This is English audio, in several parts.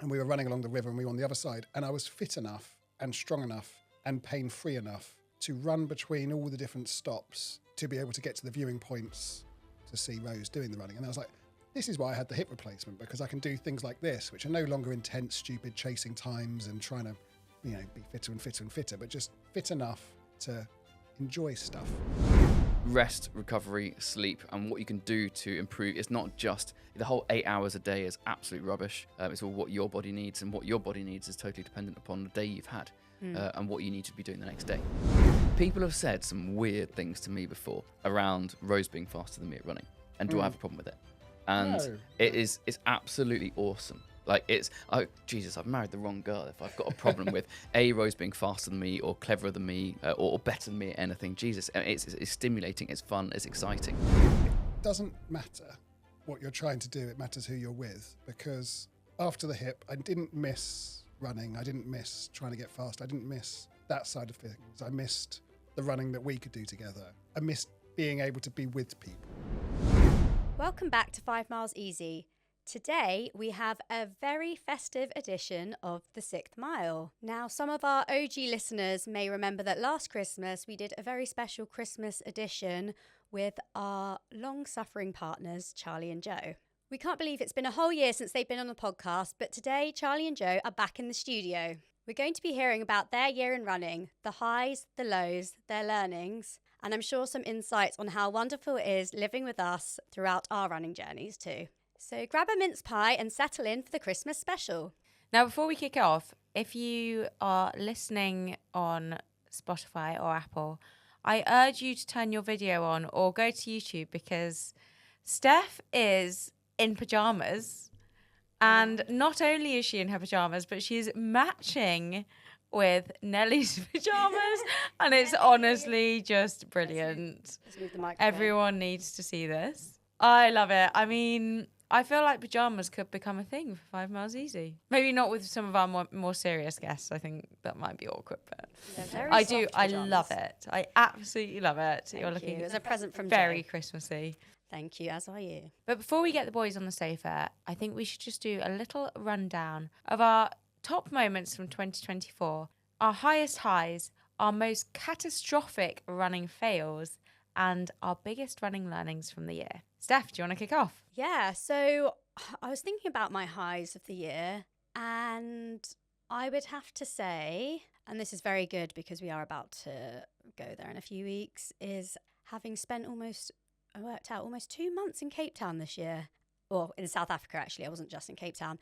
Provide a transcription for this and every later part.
and we were running along the river and we were on the other side, and I was fit enough and strong enough and pain-free enough to run between all the different stops to be able to get to the viewing points to see Rose doing the running. And I was like, this is why I had the hip replacement, because I can do things like this, which are no longer intense, stupid chasing times and trying to, be fitter and fitter and fitter, but just fit enough to enjoy stuff. Rest, recovery, sleep, and what you can do to improve. It's not just the whole 8 hours a day is absolute rubbish. It's all what your body needs, and what your body needs is totally dependent upon the day you've had and what you need to be doing the next day. People have said some weird things to me before around Rose being faster than me at running, and do I have a problem with it? And No. it's absolutely awesome. Like Jesus, I've married the wrong girl if I've got a problem with Rose being faster than me or cleverer than me or better than me at anything. Jesus, it's stimulating, it's fun, it's exciting. It doesn't matter what you're trying to do, it matters who you're with, because after the hip, I didn't miss running, I didn't miss trying to get fast, I didn't miss that side of things. I missed the running that we could do together. I missed being able to be with people. Welcome back to 5 Miles Easy. Today, we have a very festive edition of the 6th Mile. Now, some of our OG listeners may remember that last Christmas, we did a very special Christmas edition with our long-suffering partners, Charlie and Joe. We can't believe it's been a whole year since they've been on the podcast, but today, Charlie and Joe are back in the studio. We're going to be hearing about their year in running, the highs, the lows, their learnings, and I'm sure some insights on how wonderful it is living with us throughout our running journeys too. So grab a mince pie and settle in for the Christmas special. Now, before we kick off, if you are listening on Spotify or Apple, I urge you to turn your video on or go to YouTube, because Steph is in pajamas. And not only is she in her pajamas, but she's matching with Nellie's pajamas. And it's honestly just brilliant. Let's move the microphone. Everyone needs to see this. I love it. I mean, I feel like pajamas could become a thing for 5 Miles Easy. Maybe not with some of our more serious guests. I think that might be awkward, but I do. I love it. I absolutely love it. You're looking as a present from very Joe. Christmassy. Thank you, as are you. But before we get the boys on the sofa, I think we should just do a little rundown of our top moments from 2024, our highest highs, our most catastrophic running fails, and our biggest running learnings from the year. Steph, do you want to kick off? Yeah, so I was thinking about my highs of the year, and I would have to say, and this is very good because we are about to go there in a few weeks, is having spent almost 2 months in Cape Town this year. Well, in South Africa, actually. I wasn't just in Cape Town.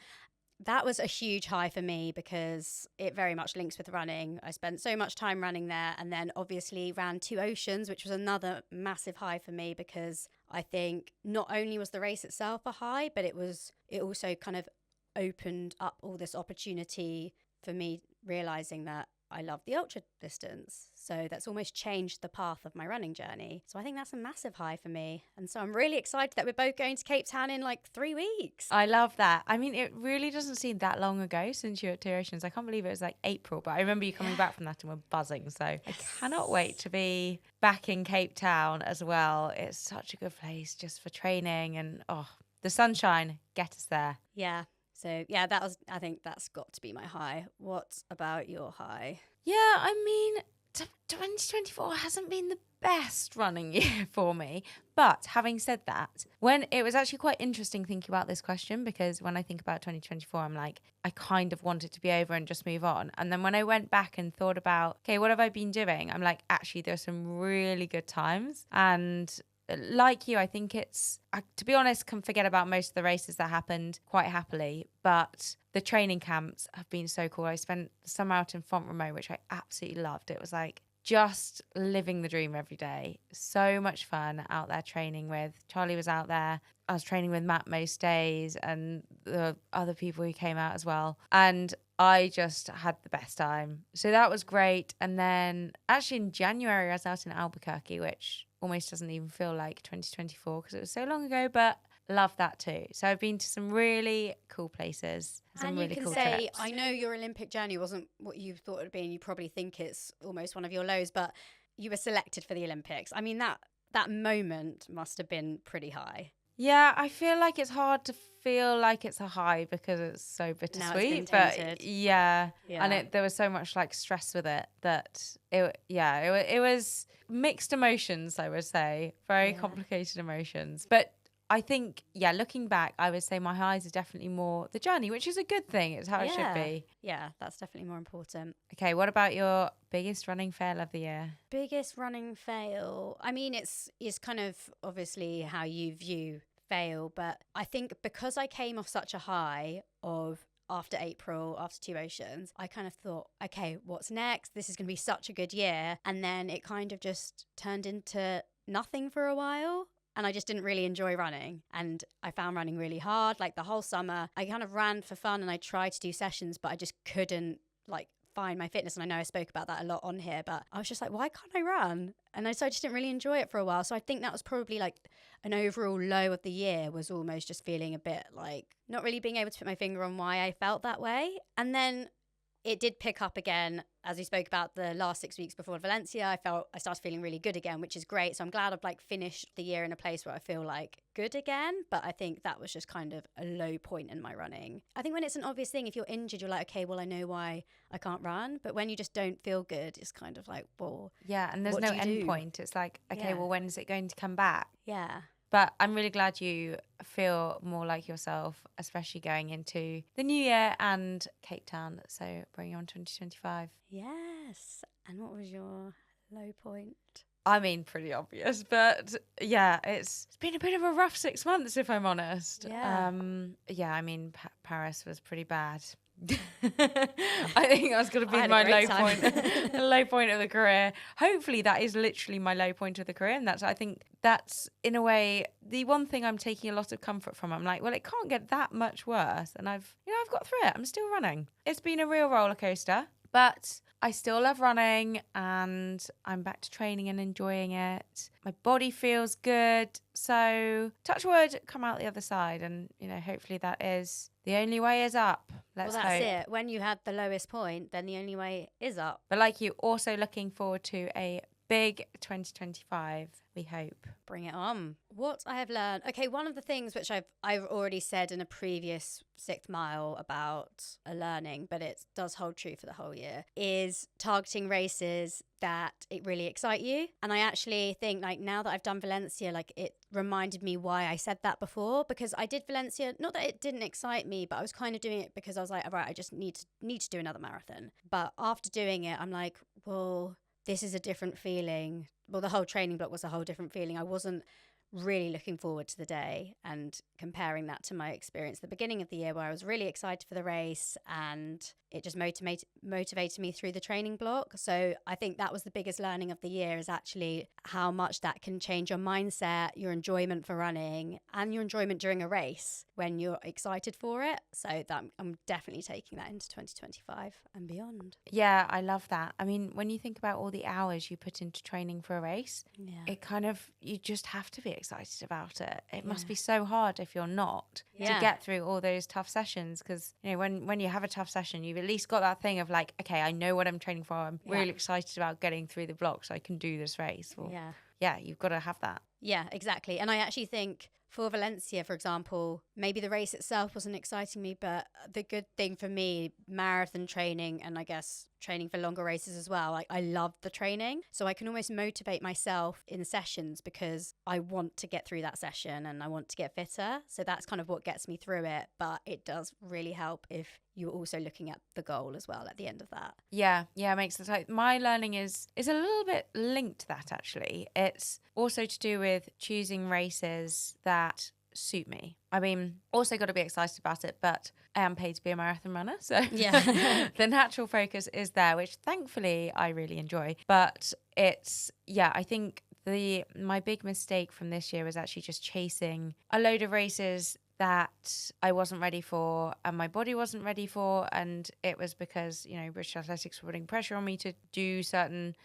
That was a huge high for me because it very much links with running. I spent so much time running there, and then obviously ran 2 Oceans, which was another massive high for me, because I think not only was the race itself a high, but it also kind of opened up all this opportunity for me, realizing that I love the ultra distance. So that's almost changed the path of my running journey. So I think that's a massive high for me. And so I'm really excited that we're both going to Cape Town in like 3 weeks. I love that. I mean, it really doesn't seem that long ago since you were at 2 Oceans. I can't believe it was like April, but I remember you coming back from that and we're buzzing. So I cannot wait to be back in Cape Town as well. It's such a good place just for training, and the sunshine, get us there. Yeah. So, yeah, I think that's got to be my high. What about your high? Yeah, I mean, 2024 hasn't been the best running year for me. But having said that, when it was actually quite interesting thinking about this question, because when I think about 2024, I'm like, I kind of want it to be over and just move on. And then when I went back and thought about, okay, what have I been doing? I'm like, actually, there's some really good times. And like you, I think to be honest, can forget about most of the races that happened quite happily, but the training camps have been so cool. I spent the summer out in Font-Romeu, which I absolutely loved. It was like just living the dream every day. So much fun out there training with. Charlie was out there. I was training with Matt most days, and the other people who came out as well. And I just had the best time. So that was great. And then actually in January, I was out in Albuquerque, which almost doesn't even feel like 2024 because it was so long ago, but love that too. So I've been to some really cool places, some really cool trips. I know your Olympic journey wasn't what you thought it would be, and you probably think it's almost one of your lows, but you were selected for the Olympics. I mean, that moment must have been pretty high. Yeah, I feel like it's hard to feel like it's a high because it's so bittersweet. But yeah, and there was so much like stress with it that it was mixed emotions, I would say, very complicated emotions. But I think, looking back, I would say my highs are definitely more the journey, which is a good thing. It's how it should be. Yeah, that's definitely more important. Okay, what about your biggest running fail of the year? Biggest running fail? I mean, it's kind of obviously how you view fail, but I think because I came off such a high of after April, after Two Oceans, I kind of thought, okay, what's next? This is going to be such a good year. And then it kind of just turned into nothing for a while. And I just didn't really enjoy running. And I found running really hard. Like the whole summer, I kind of ran for fun and I tried to do sessions, but I just couldn't like find my fitness. And I know I spoke about that a lot on here, but I was just like, why can't I run? And so I just didn't really enjoy it for a while. So I think that was probably like an overall low of the year, was almost just feeling a bit like not really being able to put my finger on why I felt that way. And then it did pick up again, as we spoke about the last 6 weeks before Valencia. I started feeling really good again, which is great. So I'm glad I've like finished the year in a place where I feel like good again. But I think that was just kind of a low point in my running. I think when it's an obvious thing, if you're injured, you're like, okay, well, I know why I can't run. But when you just don't feel good, it's kind of like, well, yeah, and there's no end point. It's like, okay, well, when is it going to come back? Yeah. But I'm really glad you feel more like yourself, especially going into the new year and Cape Town. So bring on 2025. Yes. And what was your low point? I mean, pretty obvious, but yeah, it's been a bit of a rough 6 months, if I'm honest. Yeah. I mean, Paris was pretty bad. I think that's going to be my low point, the low point of the career. Hopefully that is literally my low point of the career. And I think that's in a way the one thing I'm taking a lot of comfort from. I'm like, well, it can't get that much worse. And I've got through it. I'm still running. It's been a real roller coaster, but I still love running and I'm back to training and enjoying it. My body feels good. So touch wood, come out the other side. And, hopefully that is the only way is up. Let's that's hope. it. When you had the lowest point, then the only way is up. But like you, also looking forward to a big 2025, we hope. Bring it on. What I have learned. Okay, one of the things which I've already said in a previous 6th mile about a learning, but it does hold true for the whole year, is targeting races that it really excite you. And I actually think like now that I've done Valencia, like it reminded me why I said that before, because I did Valencia, not that it didn't excite me, but I was kind of doing it because I was like, all right, I just need to do another marathon. But after doing it, I'm like, well, this is a different feeling. Well, the whole training block was a whole different feeling. I wasn't really looking forward to the day, and comparing that to my experience at the beginning of the year where I was really excited for the race and it just motivated me through the training block. So I think that was the biggest learning of the year, is actually how much that can change your mindset, your enjoyment for running, and your enjoyment during a race when you're excited for it. So that I'm definitely taking that into 2025 and beyond. Yeah, I love that. I mean, when you think about all the hours you put into training for a race, it kind of, you just have to be excited about it. It must be so hard if you're not to get through all those tough sessions, because when you have a tough session, you've at least got that thing of like, okay, I know what I'm training for. I'm really excited about getting through the block so I can do this race. Well, yeah, you've got to have that. Yeah, exactly. And I actually think for Valencia, for example, maybe the race itself wasn't exciting me, but the good thing for me, marathon training, and I guess training for longer races as well, like I love the training. So I can almost motivate myself in sessions because I want to get through that session and I want to get fitter. So that's kind of what gets me through it. But it does really help if you're also looking at the goal as well at the end of that. Yeah, it makes sense. Like, my learning is a little bit linked to that, actually. It's also to do with choosing races that suit me. I mean, also got to be excited about it, but I am paid to be a marathon runner, so the natural focus is there, which thankfully I really enjoy. But it's, I think my big mistake from this year was actually just chasing a load of races that I wasn't ready for and my body wasn't ready for, and it was because British Athletics were putting pressure on me to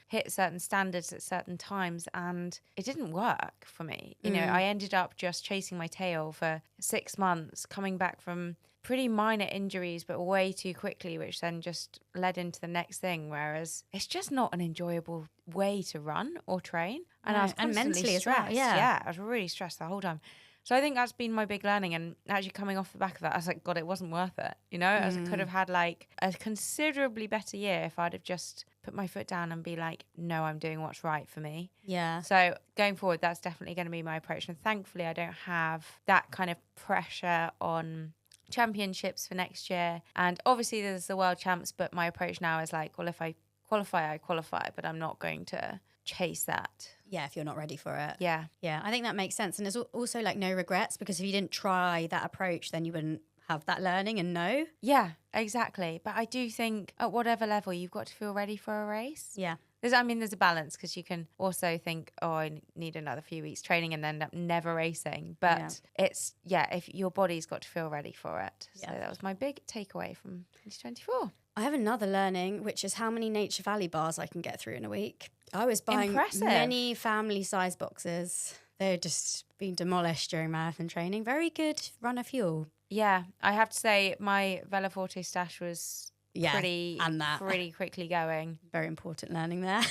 hit certain standards at certain times, and it didn't work for me. I ended up just chasing my tail for 6 months, coming back from pretty minor injuries but way too quickly, which then just led into the next thing, whereas it's just not an enjoyable way to run or train. And I was constantly mentally stressed. as well, I was really stressed the whole time. So I think that's been my big learning. And actually coming off the back of that, I was like, God, it wasn't worth it. You know, as I could have had like a considerably better year if I'd have just put my foot down and be like, no, I'm doing what's right for me. Yeah. So going forward, that's definitely going to be my approach. And thankfully, I don't have that kind of pressure on championships for next year. And obviously there's the world champs, but my approach now is like, well, if I qualify, I qualify, but I'm not going to chase that. Yeah, if you're not ready for it. Yeah. Yeah, I think that makes sense. And there's also like no regrets, because if you didn't try that approach, then you wouldn't have that learning and know. Yeah, exactly. But I do think at whatever level, you've got to feel ready for a race. Yeah. There's a balance, because you can also think, oh, I need another few weeks training and then end up never racing. But it's, if your body's got to feel ready for it. So that was my big takeaway from 2024. I have another learning, which is how many Nature Valley bars I can get through in a week. I was buying many family-size boxes. They're just being demolished during marathon training. Very good runner fuel. Yeah, I have to say my Veloforte stash was pretty quickly going. Very important learning there.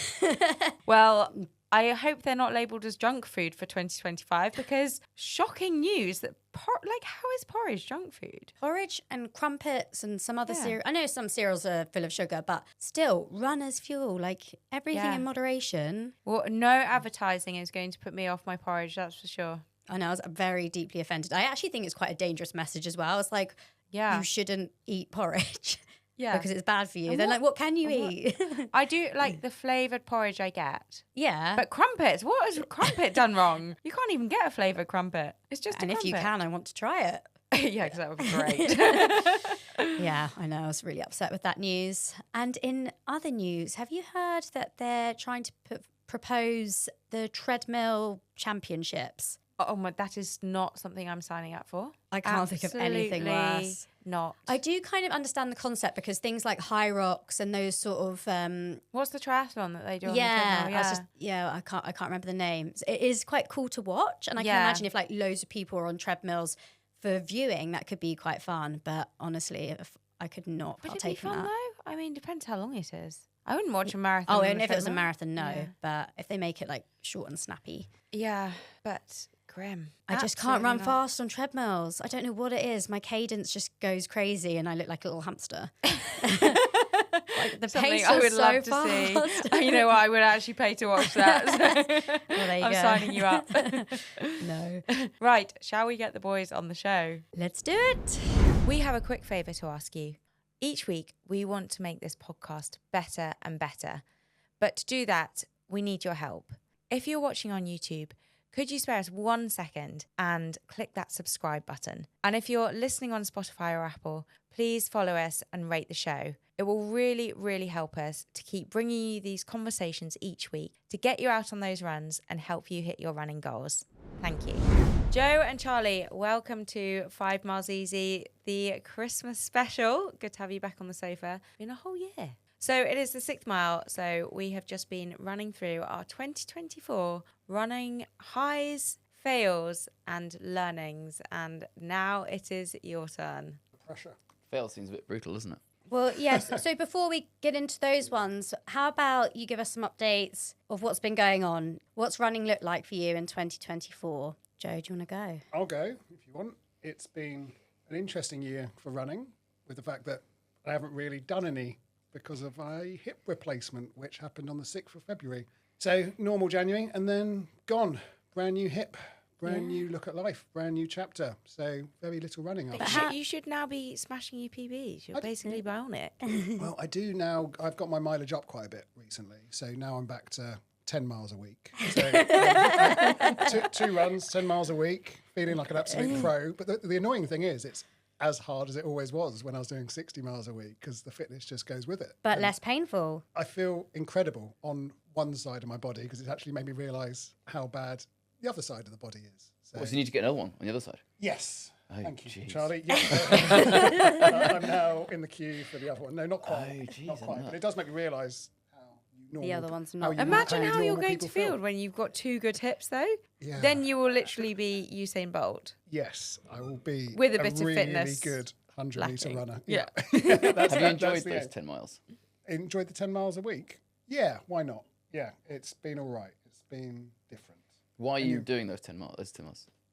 Well, I hope they're not labelled as junk food for 2025, because shocking news that how is porridge junk food? Porridge and crumpets and some other cereal. I know some cereals are full of sugar, but still, runner's fuel, like everything in moderation. Well, no advertising is going to put me off my porridge, that's for sure. I know, I was very deeply offended. I actually think it's quite a dangerous message as well. It's like, you shouldn't eat porridge. Yeah. Because it's bad for you. They're like, what can you eat? I do like the flavoured porridge I get. Yeah. But crumpets, what has crumpet done wrong? You can't even get a flavoured crumpet. It's just and a if you can, I want to try it. Yeah, because that would be great. Yeah, I know. I was really upset with that news. And in other news, have you heard that they're trying to propose the treadmill championships? Oh my, that is not something I'm signing up for. I can't think of anything worse. Not. I do kind of understand the concept, because things like high rocks and those sort of what's the triathlon that they do on the treadmill? I can't remember the names. It is quite cool to watch, and I can imagine if like loads of people are on treadmills for viewing, that could be quite fun. But honestly, if I could not partake in that. Would it be fun though? I mean, depends how long it is. I wouldn't watch a marathon. Oh, and if it was a marathon, no. Yeah. But if they make it like short and snappy. Yeah, but grim. I just can't run fast on treadmills. I don't know what it is. My cadence just goes crazy and I look like a little hamster. Like the pace I would is love so fast. To see. You know what? I would actually pay to watch that. So well, there you I'm go. signing you up. No. Right. Shall we get the boys on the show? Let's do it. We have a quick favour to ask you. Each week, we want to make this podcast better and better. But to do that, we need your help. If you're watching on YouTube, could you spare us 1 second and click that subscribe button? And if you're listening on Spotify or Apple, please follow us and rate the show. It will really, really help us to keep bringing you these conversations each week to get you out on those runs and help you hit your running goals. Thank you. Joe and Charlie, welcome to 5 Miles Easy, the Christmas special. Good to have you back on the sofa. Been a whole year. So it is the 6th mile. So we have just been running through our 2024 running highs, fails and learnings. And now it is your turn. Pressure. Fail seems a bit brutal, doesn't it? Well, yes. So before we get into those ones, how about you give us some updates of what's been going on? What's running look like for you in 2024? Joe, do you want to go? I'll go if you want. It's been an interesting year for running, with the fact that I haven't really done any because of a hip replacement, which happened on the 6th of February. So normal January and then gone. Brand new hip, brand new look at life, brand new chapter. So very little running. You should now be smashing your PBs. You're basically bionic. Well, I do now. I've got my mileage up quite a bit recently. So now I'm back to 10 miles a week. So two runs, 10 miles a week, feeling like an absolute pro. But the annoying thing is it's as hard as it always was when I was doing 60 miles a week, because the fitness just goes with it. But less painful. I feel incredible on one side of my body, because it's actually made me realise how bad the other side of the body is. So you need to get another one on the other side? Yes. Oh, thank you, geez. Charlie. Yeah, I'm now in the queue for the other one. No, not quite. Oh, geez, not quite. But it does make me realise how normal, the other one's not. Imagine how you're normal going to people feel when you've got 2 good hips, though. Yeah. Then you will literally be Usain Bolt. Yes, I will be with a bit really of fitness. Good 100-metre runner. Yeah. Have you enjoyed those 10 miles? Enjoyed the 10 miles a week? Yeah, why not? Yeah, it's been all right. It's been different. Why are you doing those 10 miles?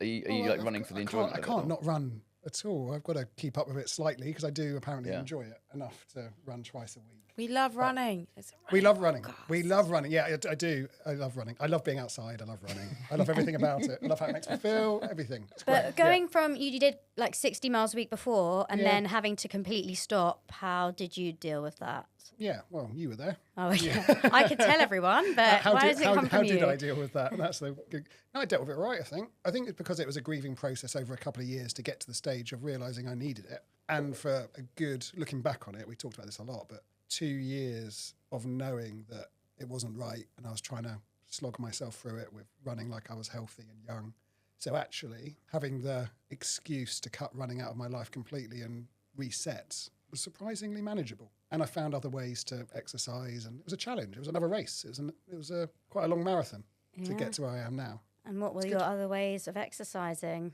Are you Well, like running for the enjoyment I of it? can't or- not run at all. I've got to keep up with it slightly because I do apparently Yeah. enjoy it enough to run twice a week. We love running. It's a We love running. podcast. We love running. Yeah, I do. I love running. I love being outside. I love running. I love everything about it. I love how it makes me feel. Everything. It's But great. going from you did like 60 miles a week before, and Yeah. then having to completely stop. How did you deal with that? Yeah. Well, you were there. Oh, yeah. I could tell everyone, but why does it come how from did you? I deal with that? That's the good. No, I dealt with it right. I think it's because it was a grieving process over a couple of years to get to the stage of realizing I needed it, and for a good looking back on it, we talked about this a lot, but 2 years of knowing that it wasn't right, and I was trying to slog myself through it with running like I was healthy and young. So actually, having the excuse to cut running out of my life completely and reset was surprisingly manageable. And I found other ways to exercise, and it was a challenge. It was another race. It was a quite a long marathon to Yeah. get to where I am now. And what were your other ways of exercising?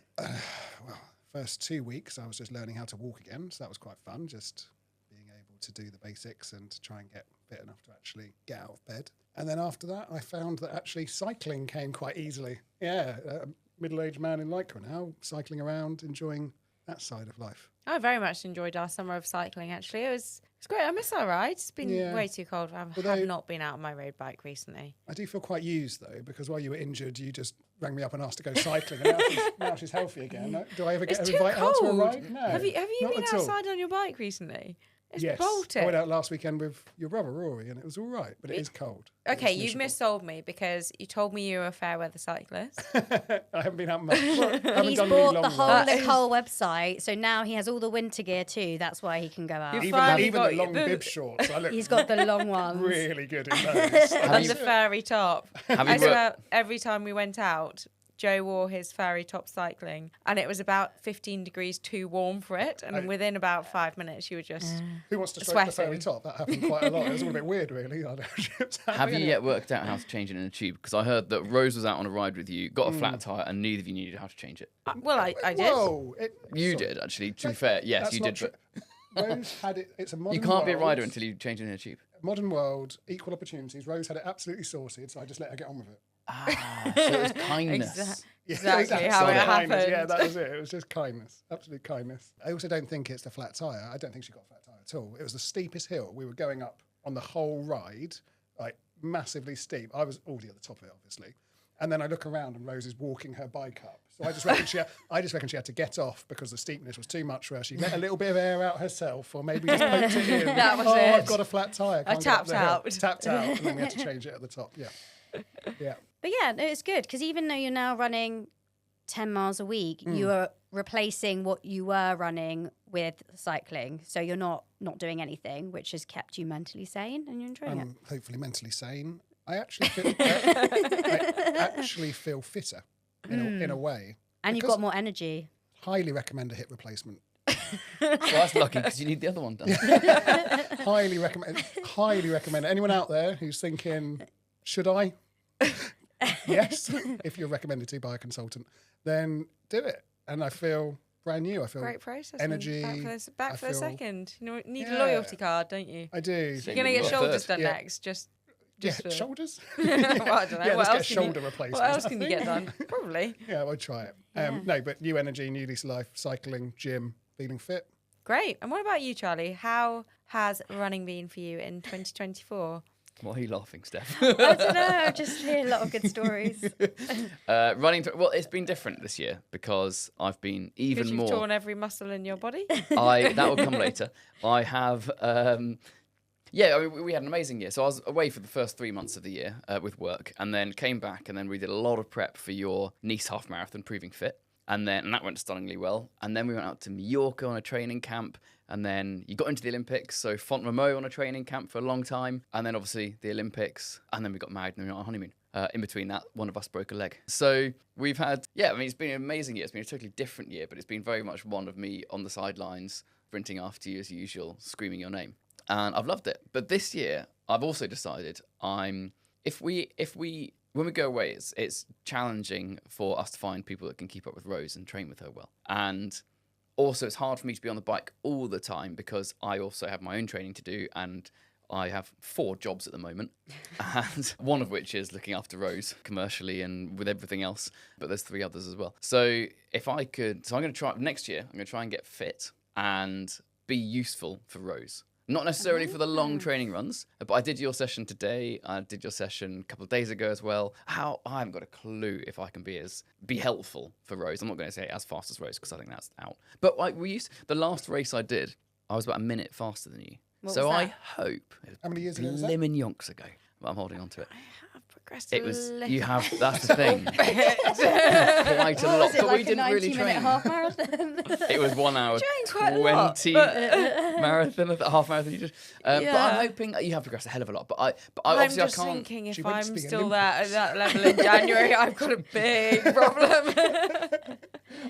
Well, first 2 weeks I was just learning how to walk again, so that was quite fun. Just being able to do the basics and to try and get fit enough to actually get out of bed. And then after that, I found that actually cycling came quite easily. Yeah, a middle-aged man in Lycra now, cycling around, enjoying that side of life. I very much enjoyed our summer of cycling, actually. It's great. I miss our rides. It's been Yeah. way too cold. I Although- have not been out on my road bike recently. I do feel quite used though, because while you were injured, you just rang me up and asked to go cycling. And now she's healthy again. Do I ever get It's an too invite out to a cold. ride? No. Have you not been at all. outside on your bike recently? It's Yes. bolted. I went out last weekend with your brother Rory, and it was all right, but it is cold. Okay, It's you've miserable. missold me because you told me you were a fair weather cyclist. I haven't been out much. Well, I haven't He's done any bought long the whole rides. Nicole website, so now he has all the winter gear too. That's why he can go out. You've Even, finally even got the long the- bib shorts. I look He's got the long ones. really good in those. And the furry top. Have I you swear, every time we went out, Joe wore his furry top cycling, and it was about 15 degrees too warm for it. And within about 5 minutes, you were just Who wants to stroke the Sweating. fairy top? That happened quite a lot. It was all a bit weird, really. I don't Have you yet worked out how to change it in a tube? Because I heard that Rose was out on a ride with you, got a flat tire, and neither of you knew how to change it. well, I did. Whoa! You did, actually. To be fair, yes, That's you not did. true. Rose had it. It's a But modern you can't be a world. rider until you change it in a tube. Modern world, equal opportunities. Rose had it absolutely sorted, so I just let her get on with it. Ah, so it was kindness. Yeah, Exactly how it kindness. Yeah, happened. that was it. It was just kindness, absolute kindness. I also don't think it's the flat tire. I don't think she got a flat tire at all. It was the steepest hill we were going up on the whole ride, like massively steep. I was already at the top of it, obviously. And then I look around and Rose is walking her bike up. So I just reckon she had to get off because the steepness was too much for her. She let a little bit of air out herself, or maybe just poked it in. That was oh, it. I've got a flat tire. I can't get up tapped the hill. out. Tapped out, and then we had to change it at the top. Yeah, yeah. But yeah, no, it's good because even though you're now running 10 miles a week, you are replacing what you were running with cycling. So you're not doing anything, which has kept you mentally sane and you're enjoying it. I'm hopefully mentally sane. I actually feel fitter in a way. And you've because- got more energy. Highly recommend a hip replacement. Well, that's lucky because you need the other one done. Highly recommend. Highly recommend. Anyone out there who's thinking, should I? Yes. If you're recommended to by a consultant, then do it. And I feel brand new. I feel Great process. energy. Back I for a feel- second. You need Yeah. a loyalty card, don't you? I do. So You're going to get Well, shoulders third. done Yeah. next. Just Yeah, for- shoulders. Well, I don't know. Yeah, What let's get a else can you- shoulder replacement. What else I can you get think. done? Probably. Yeah, I'll try it. No, but new energy, new lease of life, cycling, gym, feeling fit. Great. And what about you, Charlie? How has running been for you in 2024? Why are you laughing, Steph? I don't know. I just hear a lot of good stories. Well, it's been different this year because I've been even Because you've more. torn every muscle in your body? That will come later. I have. Yeah, I mean, we had an amazing year. So I was away for the first 3 months of the year with work, and then came back, and then we did a lot of prep for your Nice half marathon, proving fit, and that went stunningly well. And then we went out to Mallorca on a training camp, and then you got into the Olympics. So Font Romeu on a training camp for a long time, and then obviously the Olympics, and then we got married and we went on honeymoon. In between that, one of us broke a leg. So we've had, I mean, it's been an amazing year. It's been a totally different year, but it's been very much one of me on the sidelines, sprinting after you as usual, screaming your name. And I've loved it. But this year, I've also decided when we go away, it's challenging for us to find people that can keep up with Rose and train with her well. And also, it's hard for me to be on the bike all the time because I also have my own training to do, and I have 4 jobs at the moment, and one of which is looking after Rose commercially and with everything else. But there's 3 others as well. So if I could, so I'm going to try next year. I'm going to try and get fit and be useful for Rose. Not necessarily for the long training runs, but I did your session today. I did your session a couple of days ago as well. I haven't got a clue if I can be helpful for Rose. I'm not going to say as fast as Rose because I think that's out. But like the last race I did, I was about a minute faster than you. What So was I that? hope. How many years ago was that? Blimmin' yonks ago. But I'm holding on to it. I have progressed It a was little you have. That's the thing. bit. Quite a lot, Was it but like we a didn't really 90-minute train. half marathon? It was 1 hour Trained quite a lot, 20 but- marathon, half marathon. You did. But Yeah. I'm hoping you have progressed a hell of a lot. But I'm obviously just I can't. thinking if She wants to I'm be an still Olympics. there at that level in January, I've got a big problem.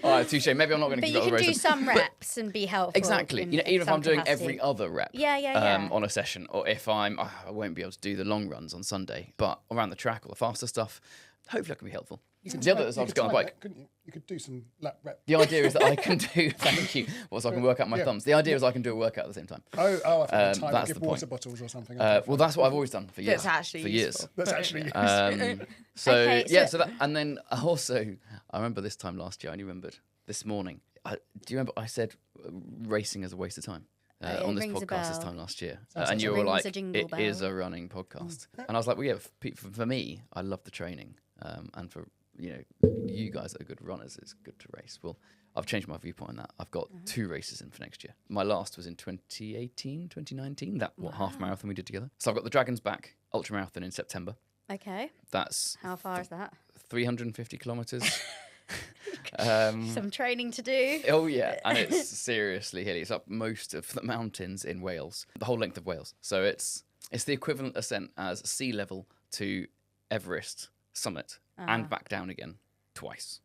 All right, touche. Maybe I'm not going to But keep you up can the do race. some reps and be helpful. Exactly. in Even if some I'm doing capacity. every other rep. Yeah. On a session, or if I won't be able to do the long runs on Sunday, but around the track or the faster stuff, hopefully I can be helpful. The others, I'll just go on the bike. Couldn't you? You could do some lap rep. The idea is that I can do. Thank you. So I can work out my Yeah. thumbs. The idea is I can do a workout at the same time. I thought time that's give the water point. bottles or something. Well, that's what I've always done for years. That's actually for years. useful. That's actually So Okay, yeah, so- so that, and then also I remember this time last year. I only remembered this morning. Do you remember I said racing is a waste of time It on this rings a podcast this bell. time last year, Sounds and like you it were rings like, a jingle "It is bell." a running podcast," and I was like, "Well, yeah, for me, I love the training, and for you guys that are good runners, it's good to race." Well, I've changed my viewpoint on that. I've got 2 races in for next year. My last was in 2018, 2019. That half marathon we did together. So I've got the Dragons Back ultra marathon in September. Okay. That's How far is that? 350 kilometers. Some training to do. Oh yeah, and it's seriously hilly. It's up most of the mountains in Wales, the whole length of Wales. So it's the equivalent ascent as sea level to Everest summit and back down again twice.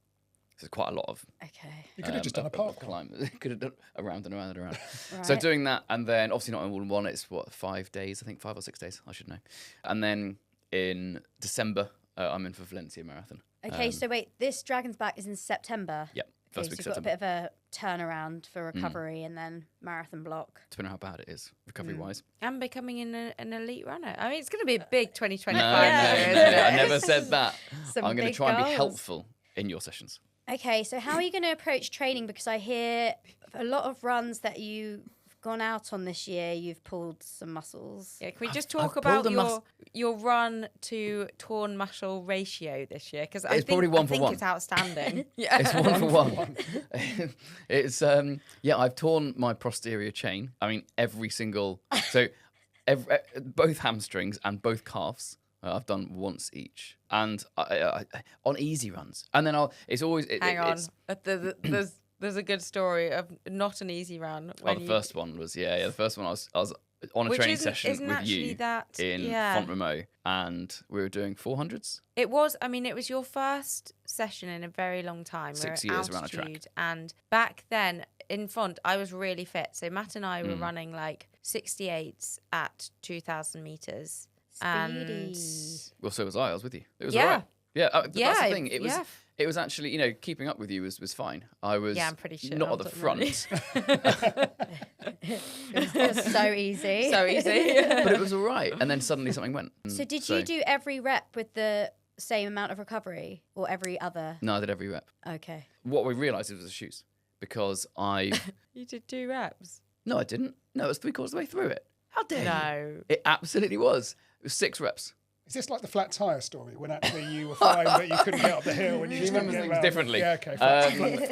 So it's quite a lot of. Okay. you could have just done a of park climb. Could have done around and around and around. Right. So doing that, and then obviously not in all in one. It's 5 days, I think 5 or 6 days. I should know. And then in December, I'm in for Valencia Marathon. Okay, so wait, this Dragon's Back is in September. Yep, Okay, first so week you've of got a September. bit of a turnaround for recovery and then marathon block. Depending on how bad it is, recovery-wise. And becoming an elite runner. I mean, it's going to be a big 2025 No, year, isn't I it? never said that. Some I'm going to big try and be goals. helpful in your sessions. Okay, so how are you going to approach training? Because I hear a lot of runs that you've gone out on this year, you've pulled some muscles. Yeah, can we just I've talk pulled about a your run to torn muscle ratio this year? Because I It's think, probably 1 for I think 1. it's outstanding. Yeah. It's 1 for 1. It's I've torn my posterior chain. I mean, every single both hamstrings and both calves. I've done once each, and I on easy runs, and then it's always Hang on. it's- There's a good story of not an easy run. the first one was the first one I was on a Which training isn't- session isn't with actually you that- in yeah. Font Remo, and we were doing 400s. It was. I mean, it was your first session in a very long time. We were 6 at years around a track. altitude, and back then in Font, I was really fit. So Matt and I were running like 68s at 2,000 meters. And Speedy. Well, so was I. I was with you. It was Yeah. all right. Yeah, that's Yeah, the thing. It was. yeah. It was actually, keeping up with you was fine. I was. Yeah, I'm pretty sure not at the ultimately. front, It was so easy. so easy. but it was all right. And then suddenly something went. So did you do every rep with the same amount of recovery or every other? No, I did every rep. Okay. What we realised was the shoes, because You did 2 reps. No, I didn't. No, it was 3/4 of the way through it. How dare you? No. It absolutely was. It was 6 reps. Is this like the flat tyre story when actually you were fine but you couldn't get up the hill and you just couldn't remembers get things around? differently. Yeah,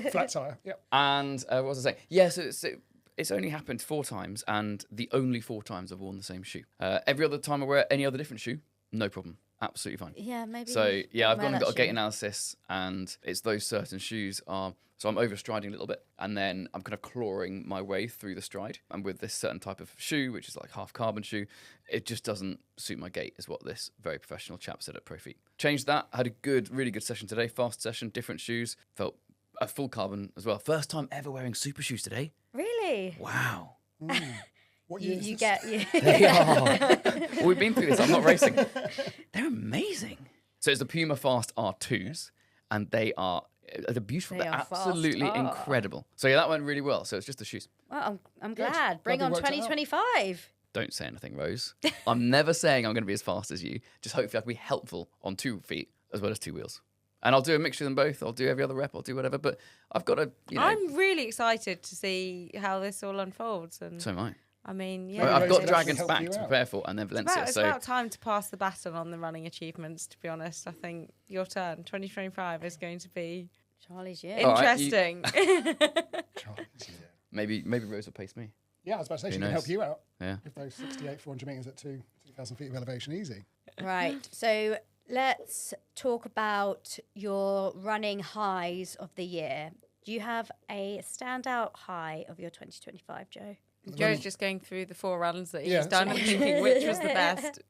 okay. Flat tyre. Yep. And what was I saying? Yeah, so it's only happened 4 times, and the only 4 times I've worn the same shoe. Every other time I wear any other different shoe, no problem. Absolutely fine. Yeah, maybe. So yeah, I've wear gone and that got a gait shoe. analysis, and it's those certain shoes are. So I'm overstriding a little bit, and then I'm kind of clawing my way through the stride. And with this certain type of shoe, which is like half carbon shoe, it just doesn't suit my gait, is what this very professional chap said at Pro Feet. Changed that. Had a really good session today. Fast session, different shoes. Felt a full carbon as well. First time ever wearing super shoes today. Really? Wow. What year is You this? get They are. Well, we've been through this. I'm not racing. They're amazing. So it's the Puma Fast R2s, and they're beautiful. They They're are fast. absolutely incredible. So yeah, that went really well. So it's just the shoes. Well, I'm Good. glad. Bring Glad on we worked it out. 2025. don't say anything, Rose. I'm never saying I'm going to be as fast as you. Just hopefully I can be helpful on 2 feet as well as 2 wheels. And I'll do a mixture of them both. I'll do every other rep. I'll do whatever. But I've got to, I'm really excited to see how this all unfolds. And So am I. I mean, Maybe yeah. I've Rose got can Dragon's actually help Back you to out. prepare for and then Valencia. It's about time to pass the baton on the running achievements, to be honest. I think your turn, 2025, is going to be Charlie's year. All right, you- interesting. maybe Rose will pace me. Yeah, I was about to say, Who she can knows? help you out. Yeah. If those 68 400 metres at 2,000 feet of elevation easy. Right. So let's talk about your running highs of the year. Do you have a standout high of your 2025, Joe? Joe's just going through the 4 runs that he's Yeah, done and thinking which was the best.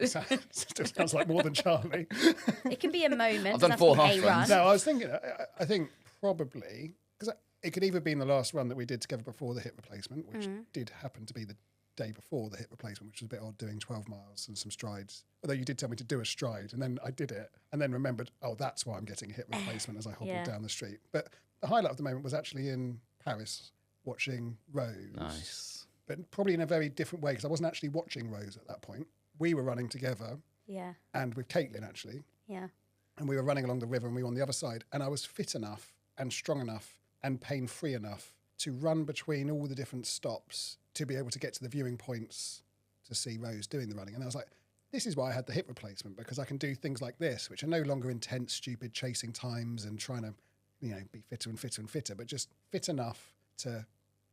Still sounds like more than Charlie. It can be a moment. I've done doesn't 4 have to half be a runs. run. No, I was thinking, I think probably, because it could either be in the last run that we did together before the hip replacement, which did happen to be the day before the hip replacement, which was a bit odd doing 12 miles and some strides. Although you did tell me to do a stride, and then I did it, and then remembered, oh, that's why I'm getting a hip replacement as I hobbled Yeah. down the street. But the highlight of the moment was actually in Paris, watching Rose. Nice. But probably in a very different way, because I wasn't actually watching Rose at that point. We were running together, Yeah. and with Caitlin, actually. Yeah. And we were running along the river, and we were on the other side. And I was fit enough and strong enough and pain-free enough to run between all the different stops to be able to get to the viewing points to see Rose doing the running. And I was like, this is why I had the hip replacement, because I can do things like this, which are no longer intense, stupid, chasing times and trying to, be fitter and fitter and fitter, but just fit enough to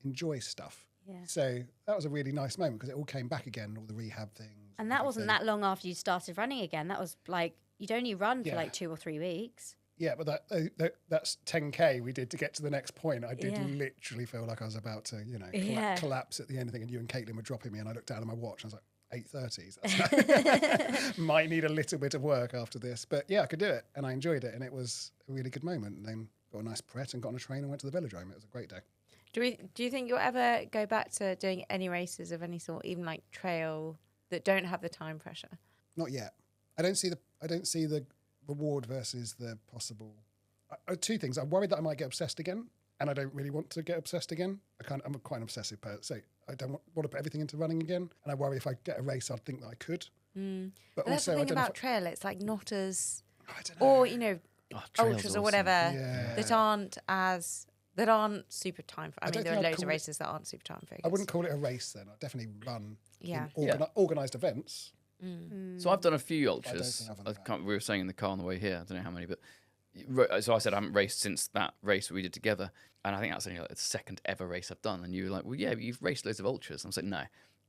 enjoy stuff. Yeah. So that was a really nice moment because it all came back again, all the rehab things. And that wasn't that long after you started running again. That was like, you'd only run for Yeah. like 2 or 3 weeks. Yeah, but that's 10K we did to get to the next point. I did Yeah. literally feel like I was about to, Yeah. collapse at the end of the thing. And you and Caitlin were dropping me, and I looked down at my watch. And I was like, 8:30. Might need a little bit of work after this, but yeah, I could do it, and I enjoyed it, and it was a really good moment. And then got a nice pret and got on a train and went to the velodrome. It was a great day. Do you think you'll ever go back to doing any races of any sort, even like trail, that don't have the time pressure? Not yet. I don't see the reward versus the possible. 2 things. I'm worried that I might get obsessed again, and I don't really want to get obsessed again. I'm quite an obsessive person, so I don't want to put everything into running again. And I worry if I get a race, I'd think that I could. But That's also, the I thing don't know about trail. It's like not as, I don't know. or Trail's ultras or awesome. whatever Yeah. that aren't super time. I mean, don't there are think I'd loads of call it- races that aren't super time focused. I wouldn't call it a race then. I'd definitely run Yeah. in organised events. So I've done a few don't ultras. think I've done We were saying in the car on the way here. I don't know how many, but so I said I haven't raced since that race we did together, and I think that's only like the 2nd ever race I've done. And you were like, "Well, yeah, but you've raced loads of ultras." I was like, "No,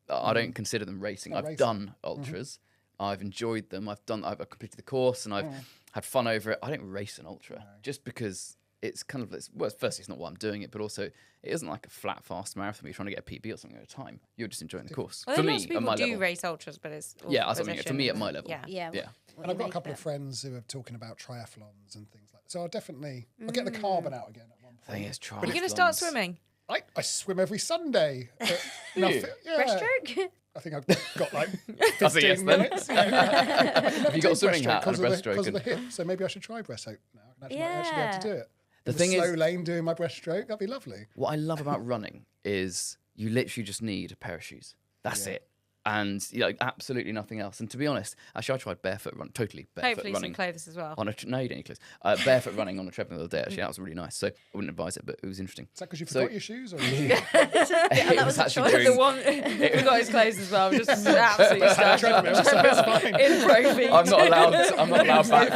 I don't consider them racing. Not I've racing. done ultras. I've enjoyed them. I've completed the course, and I've had fun over it. I don't race an ultra just because." It's kind of, firstly, it's not why I'm doing it, but also it isn't like a flat, fast marathon where you're trying to get a PB or something at a time. You're just enjoying the course. Well, For lots me, of at people my do level. race ultras, but it's all Yeah, that's what I mean. For position. me, at my level. Yeah. Yeah. Yeah. what And I've you got a make couple of of it. friends who are talking about triathlons and things like that. So I'll get the carbon out again at one I think point. it's try. You're going to start swimming. I swim every Sunday. But you? yeah. Breaststroke? I think I've got like That's a 15 yes then. minutes. Have you got a swimming hat and a because breaststroke? of the hip. So maybe I should try breaststroke now. I can actually be able to do it. The In thing slow is, lane doing my breaststroke, that'd be lovely. what I love about running is you literally just need a pair of shoes. That's Yeah. it. And absolutely nothing else. And to be honest, actually, I tried barefoot run, totally barefoot Hopefully running some clothes as well. on a. No, you don't need clothes. Barefoot running on a treadmill the other day. Actually, that was really nice. So I wouldn't advise it, but it was interesting. Is that because you So- forgot your shoes? Or It that was was a actually choice. during. The one we got his clothes as well. Just absolutely stuck. treadmill, so it's fine. In pro feet. I'm not allowed. I'm not allowed back.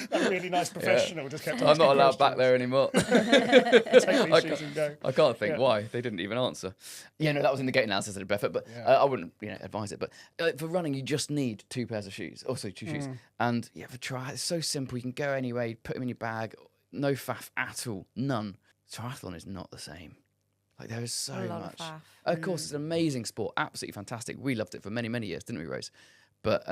That really nice professional just kept I'm asking not allowed back questions. there anymore. Take these shoes and go. I can't think Yeah. why they didn't even answer. Yeah, no, that was in the gate analysis at barefoot, but Yeah. I wouldn't, advise it. But for running, you just need 2 pairs of shoes. Also, 2 shoes, and for try, it's so simple. You can go anywhere. You put them in your bag. No faff at all. None. Triathlon is not the same. Like there is so A lot of much. faff. Of course, it's an amazing sport. Absolutely fantastic. We loved it for many, many years, didn't we, Rose? But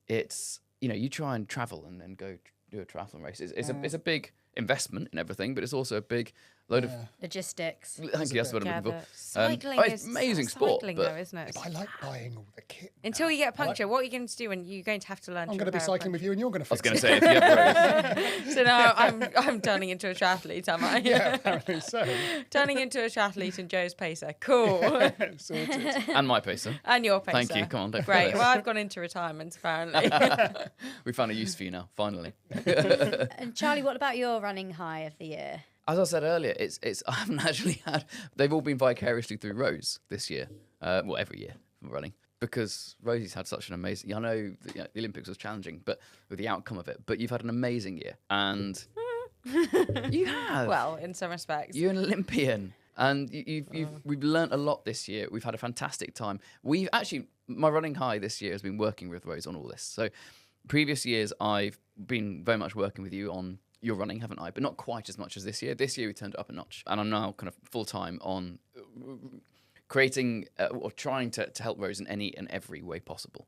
it's you try and travel and then go do a triathlon race. It's a big investment in everything, but it's also a big Load of. Logistics. Thank you. That's what I'm Yeah, looking but for. cycling Oh, it's is amazing sport, cycling but though, isn't it? I like buying all the kit. Until you get a puncture, what are you going to do when you're going to have to learn I'm to going to be repair a cycling with you and you're going to I was fix going to it. say, if you have Rose, So now I'm turning into a triathlete, am I? Yeah, apparently so. Turning into a triathlete and Joe's pacer. Cool. Sorted. and my pacer. And your pacer. Thank you. Come on, don't Great. forget Well, I've gone into retirement apparently. We found a use for you now, finally. And Charlie, what about your running high of the year? As I said earlier, it's I haven't actually had. They've all been vicariously through Rose this year. Well, every year for running, because Rosie's had such an amazing. I know the Olympics was challenging, but with the outcome of it. But you've had an amazing year, and you have. Well, in some respects. You're an Olympian, and we've learnt a lot this year. We've had a fantastic time. We've actually, my running high this year has been working with Rose on all this. So previous years, I've been very much working with you on your running, haven't I? But not quite as much as this year. This year we turned it up a notch, and I'm now kind of full time on creating or trying to help Rose in any and every way possible,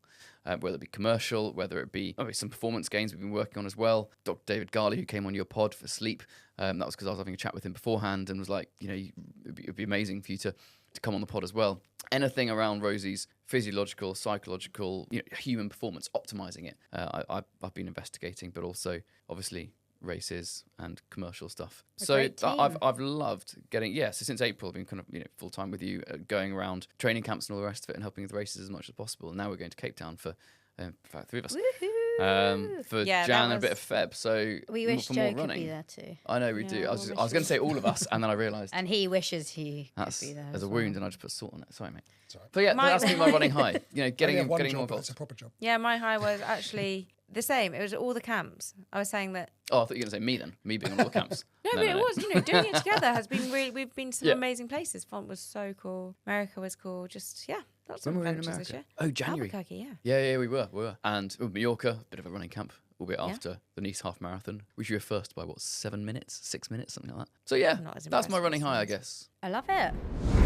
whether it be commercial, whether it be some performance gains we've been working on as well. Dr. David Garley, who came on your pod for sleep, that was because I was having a chat with him beforehand and was like, it'd be amazing for you to come on the pod as well. Anything around Rosie's physiological, psychological, human performance, optimizing it. I've been investigating, but also obviously races and commercial stuff. So great team. I've loved getting so since April I've been kind of full time with you, going around training camps and all the rest of it and helping with the races as much as possible. And now we're going to Cape Town for in fact 3 of us for Yeah, Jan that and a bit of was- Feb. So We wish for Joe more could running. be there too. I know we do. Yeah, I was we going to wish say all of us, and then I realised And he wishes he that's could be there. there's as a wound, and I just put salt on it. Sorry, mate. Sorry. But yeah, My- that's been my running high. Getting I have one getting job, more but it's involved. a proper job. Yeah, my high was actually the same. It was all the camps. I was saying that. Oh, I thought you were going to say me then. Me being on all the camps. No, but it was, doing it together has been really, we've been to some Yeah. amazing places. Font was so cool. America was cool. Just, lots of When were we in adventures this America? year. Oh, January. Albuquerque, yeah. Yeah, we were. And Mallorca, bit of a running camp, albeit Yeah. after the Nice half marathon, which you were first by 7 minutes, 6 minutes, something like that. So yeah, Not as that's my impressive running as high, I yours. guess. I love it.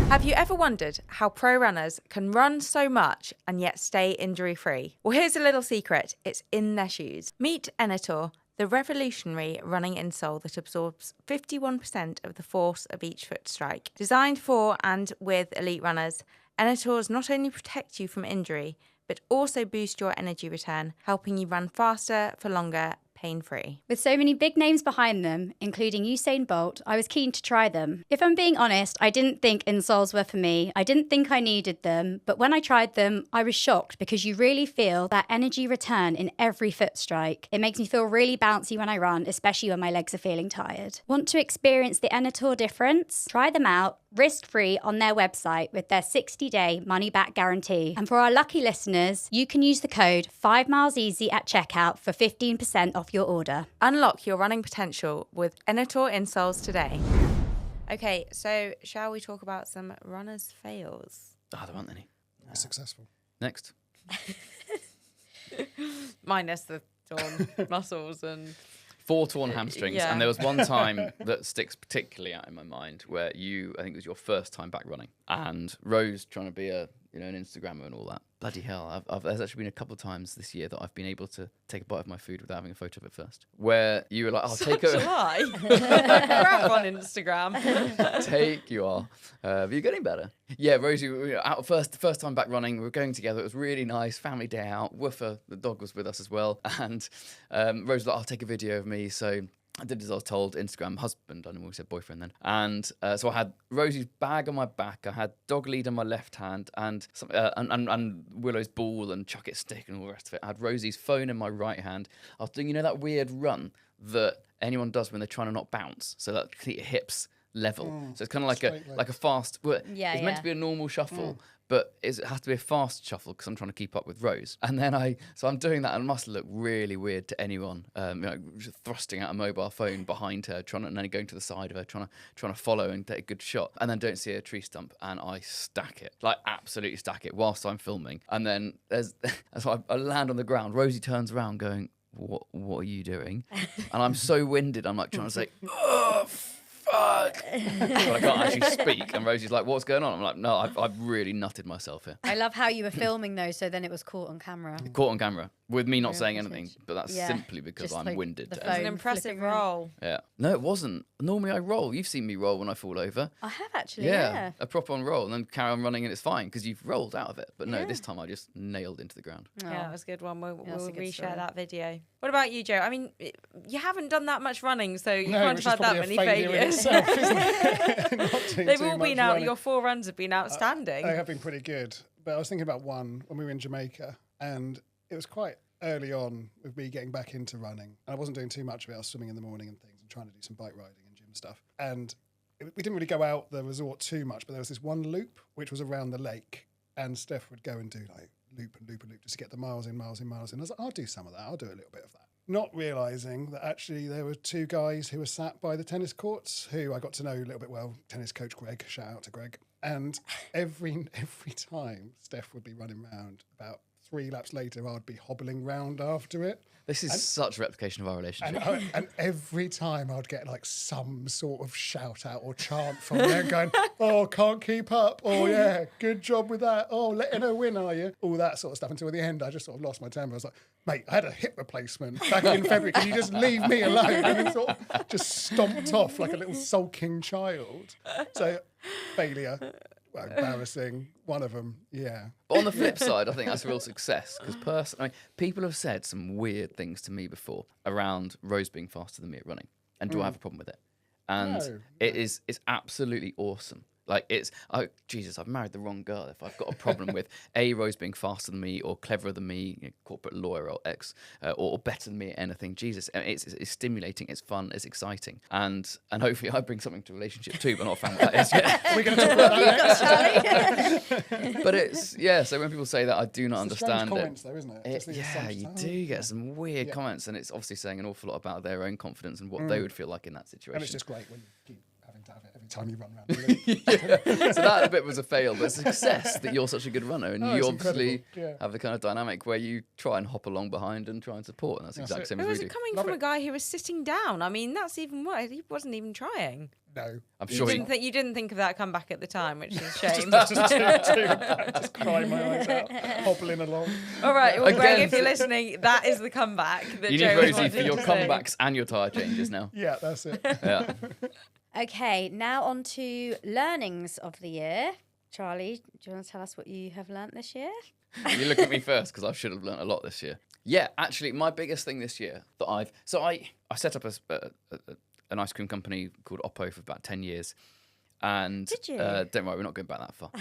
Have you ever wondered how pro runners can run so much and yet stay injury free? Well, here's a little secret. It's in their shoes. Meet ENERTOR, the revolutionary running insole that absorbs 51% of the force of each foot strike. Designed for and with elite runners, ENERTORs not only protect you from injury, but also boost your energy return, helping you run faster for longer, pain-free. With so many big names behind them, including Usain Bolt, I was keen to try them. If I'm being honest, I didn't think insoles were for me. I didn't think I needed them, but when I tried them, I was shocked because you really feel that energy return in every foot strike. It makes me feel really bouncy when I run, especially when my legs are feeling tired. Want to experience the ENERTOR difference? Try them out risk-free on their website with their 60-day money-back guarantee. And for our lucky listeners, you can use the code 5mileseasy at checkout for 15% off your order. Unlock your running potential with ENERTOR insoles today. Okay, so shall we talk about some runners' fails? Ah, there aren't any. Successful. Next. Minus the torn muscles and... 4 torn hamstrings, yeah. and there was one time that sticks particularly out in my mind where I think it was your first time back running, and Rose trying to be an Instagrammer and all that. Bloody hell! There's actually been a couple of times this year that I've been able to take a bite of my food without having a photo of it first. Where you were like, "I'll take Such a a lie. Crap on Instagram. take you are, but you're getting better." Yeah, Rosie, we were out first time back running. We were going together. It was really nice, family day out. Woofer, the dog, was with us as well, and Rose was like, "I'll take a video of me." So I did as I was told. Instagram husband, I don't know, we said boyfriend then. And so I had Rosie's bag on my back, I had dog lead on my left hand, and Willow's ball and chuck it stick and all the rest of it. I had Rosie's phone in my right hand. I was doing, that weird run that anyone does when they're trying to not bounce, so that keep your hips level. So it's kind of like straight a fast. Well, Yeah, it's meant to be a normal shuffle. But it has to be a fast shuffle because I'm trying to keep up with Rose. And then I'm doing that and it must look really weird to anyone, just thrusting out a mobile phone behind her, and then going to the side of her, trying to follow and take a good shot. And then don't see a tree stump and I stack it, like absolutely stack it whilst I'm filming. And then so I land on the ground. Rosie turns around going, what are you doing? And I'm so winded. I'm like trying to say, oh, fuck. But I can't actually speak. And Rosie's like, what's going on? I'm like, no, I've really nutted myself here. I love how you were filming those, so then it was caught on camera. Caught on camera. with me not Real saying footage. anything, but that's Yeah, simply because just I'm like winded. the It was an phone impressive flipping around. roll. Yeah. No, it wasn't. Normally I roll. You've seen me roll when I fall over. I have actually, yeah. A proper on roll, and then carry on running, and it's fine because you've rolled out of it. But no, Yeah. this time I just nailed into the ground. Yeah, that was a good one. We'll that's a good reshare story. that video. What about you, Joe? I mean, you haven't done that much running, so you No, can't which have is had that probably many a failure in failures. itself, isn't it? Not doing They've too all been much out. running. Your 4 runs have been outstanding. They have been pretty good. But I was thinking about one when we were in Jamaica, and it was quite early on with me getting back into running. And I wasn't doing too much of it. I was swimming in the morning and things and trying to do some bike riding and gym stuff. And we didn't really go out the resort too much, but there was this one loop which was around the lake, and Steph would go and do like loop and loop and loop just to get the miles in, miles in, miles in. I was like, I'll do some of that. I'll do a little bit of that. Not realising that actually there were 2 guys who were sat by the tennis courts who I got to know a little bit well. Tennis coach Greg, shout out to Greg. And every time Steph would be running round, about 3 laps later, I'd be hobbling round after it. This is such a replication of our relationship. And every time I'd get like some sort of shout out or chant from them going, oh, can't keep up. Oh, yeah, good job with that. Oh, letting her win, are you? All that sort of stuff. Until at the end, I just sort of lost my temper. I was like, mate, I had a hip replacement back in February. Can you just leave me alone? And he sort of just stomped off like a little sulking child. So, failure. Well, embarrassing. One of them, yeah. But on the flip side, I think that's a real success because personally, people have said some weird things to me before around Rose being faster than me at running, and do I have a problem with it? And No. it's absolutely awesome. Like Jesus, I've married the wrong girl if I've got a problem with Rose being faster than me or cleverer than me, corporate lawyer or ex, or better than me at anything. Jesus, it's stimulating, it's fun, it's exciting, and hopefully I bring something to a relationship too, but not found what that is yet. We're going to talk about that next. But so when people say that, I do not It's the strange understand it. comments, though, isn't it? Just these Yeah, assumptions. you Oh, do yeah. get some weird comments, and it's obviously saying an awful lot about their own confidence and what they would feel like in that situation. And it's just great when you keep having to have it every time you run around. So that bit was a fail, but it's a success that you're such a good runner, and Oh, you it's obviously incredible, yeah. have the kind of dynamic where you try and hop along behind and try and support, and that's the That's exact it. same It as was we do. coming Love from a it. guy who was sitting down. I mean, that's even worse. He wasn't even trying. No. I'm You sure you didn't think of that comeback at the time, which is a shame. Just crying my eyes out, hobbling along. All right, well, Greg, Again, if you're listening, that is the comeback that you Joe need was Rosie for wanting your to say. comebacks and your tyre changes now. Yeah, that's it. Yeah. Okay, now on to learnings of the year. Charlie, do you want to tell us what you have learnt this year? You look at me first because I should have learnt a lot this year. Yeah, actually, my biggest thing this year that I set up an ice cream company called Oppo for about 10 years. And Did you? don't worry, we're not going back that far.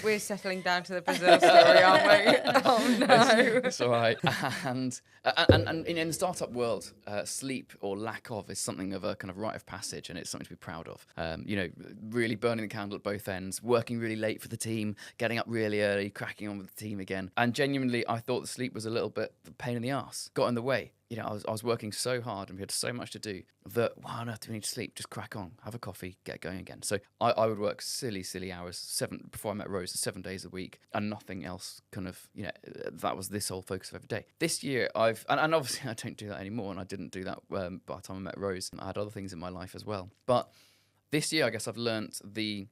We're settling down to the Brazil story, aren't we? Oh, no. It's all right. And in the startup world, sleep or lack of is something of a kind of rite of passage, and it's something to be proud of. Really burning the candle at both ends, working really late for the team, getting up really early, cracking on with the team again. And genuinely, I thought the sleep was a little bit of a pain in the arse, got in the way. I was working so hard and we had so much to do that, why on earth do we need to sleep? Just crack on, have a coffee, get going again. So I would work silly hours, before I met Rose, 7 days a week, and nothing else that was this whole focus of every day. This year and obviously I don't do that anymore, and I didn't do that by the time I met Rose. I had other things in my life as well. But this year, I guess I've learnt the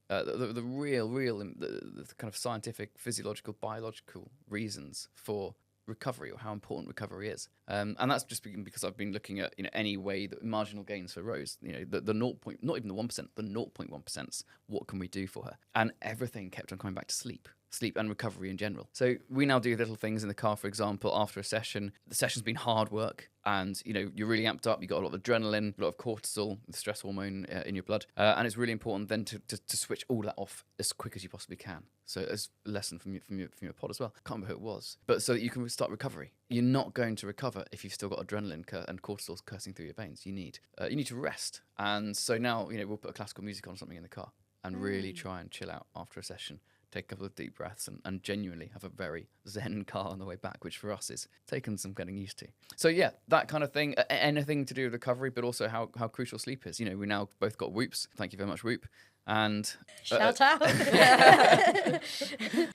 real the kind of scientific, physiological, biological reasons for recovery, or how important recovery is, and that's just because I've been looking at any way that marginal gains for Rose, the 0. Not even the 1%, the 0.1%. What can we do for her? And everything kept on coming back to sleep and recovery in general. So we now do little things in the car. For example, after a session, the session's been hard work, and you're really amped up. You've got a lot of adrenaline, a lot of cortisol, the stress hormone in your blood, and it's really important then to switch all that off as quick as you possibly can. So as a lesson from your pod as well. Can't remember who it was, but so that you can start recovery. You're not going to recover if you've still got adrenaline and cortisol coursing through your veins. You need to rest. And so now we'll put classical music on, something in the car, and really try and chill out after a session. Take a couple of deep breaths and genuinely have a very zen car on the way back, which for us is taken some getting used to. So yeah, that kind of thing, anything to do with recovery, but also how crucial sleep is. We now both got Whoops. Thank you very much, Whoop. And Shout out.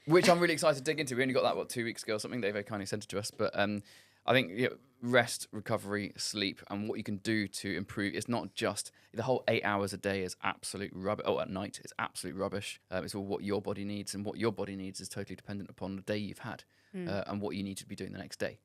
which I'm really excited to dig into. We only got that 2 weeks ago or something. They very kindly sent it to us, but I think rest, recovery, sleep, and what you can do to improve. It's not just the whole 8 hours a day is absolute rubbish. Oh, at night it's absolute rubbish. It's all what your body needs, and what your body needs is totally dependent upon the day you've had and what you need to be doing the next day,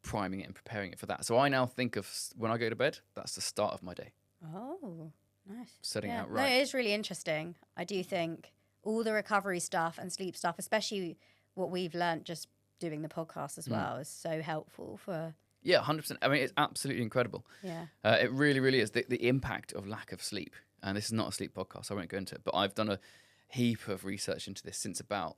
priming it and preparing it for that. So I now think of when I go to bed, that's the start of my day. Oh, nice. Setting out No, right. it is really interesting. I do think all the recovery stuff and sleep stuff, especially what we've learnt just doing the podcast as well, is so helpful for... Yeah, 100%. I mean, it's absolutely incredible. Yeah. It really, really is. The impact of lack of sleep, and this is not a sleep podcast, so I won't go into it, but I've done a heap of research into this since about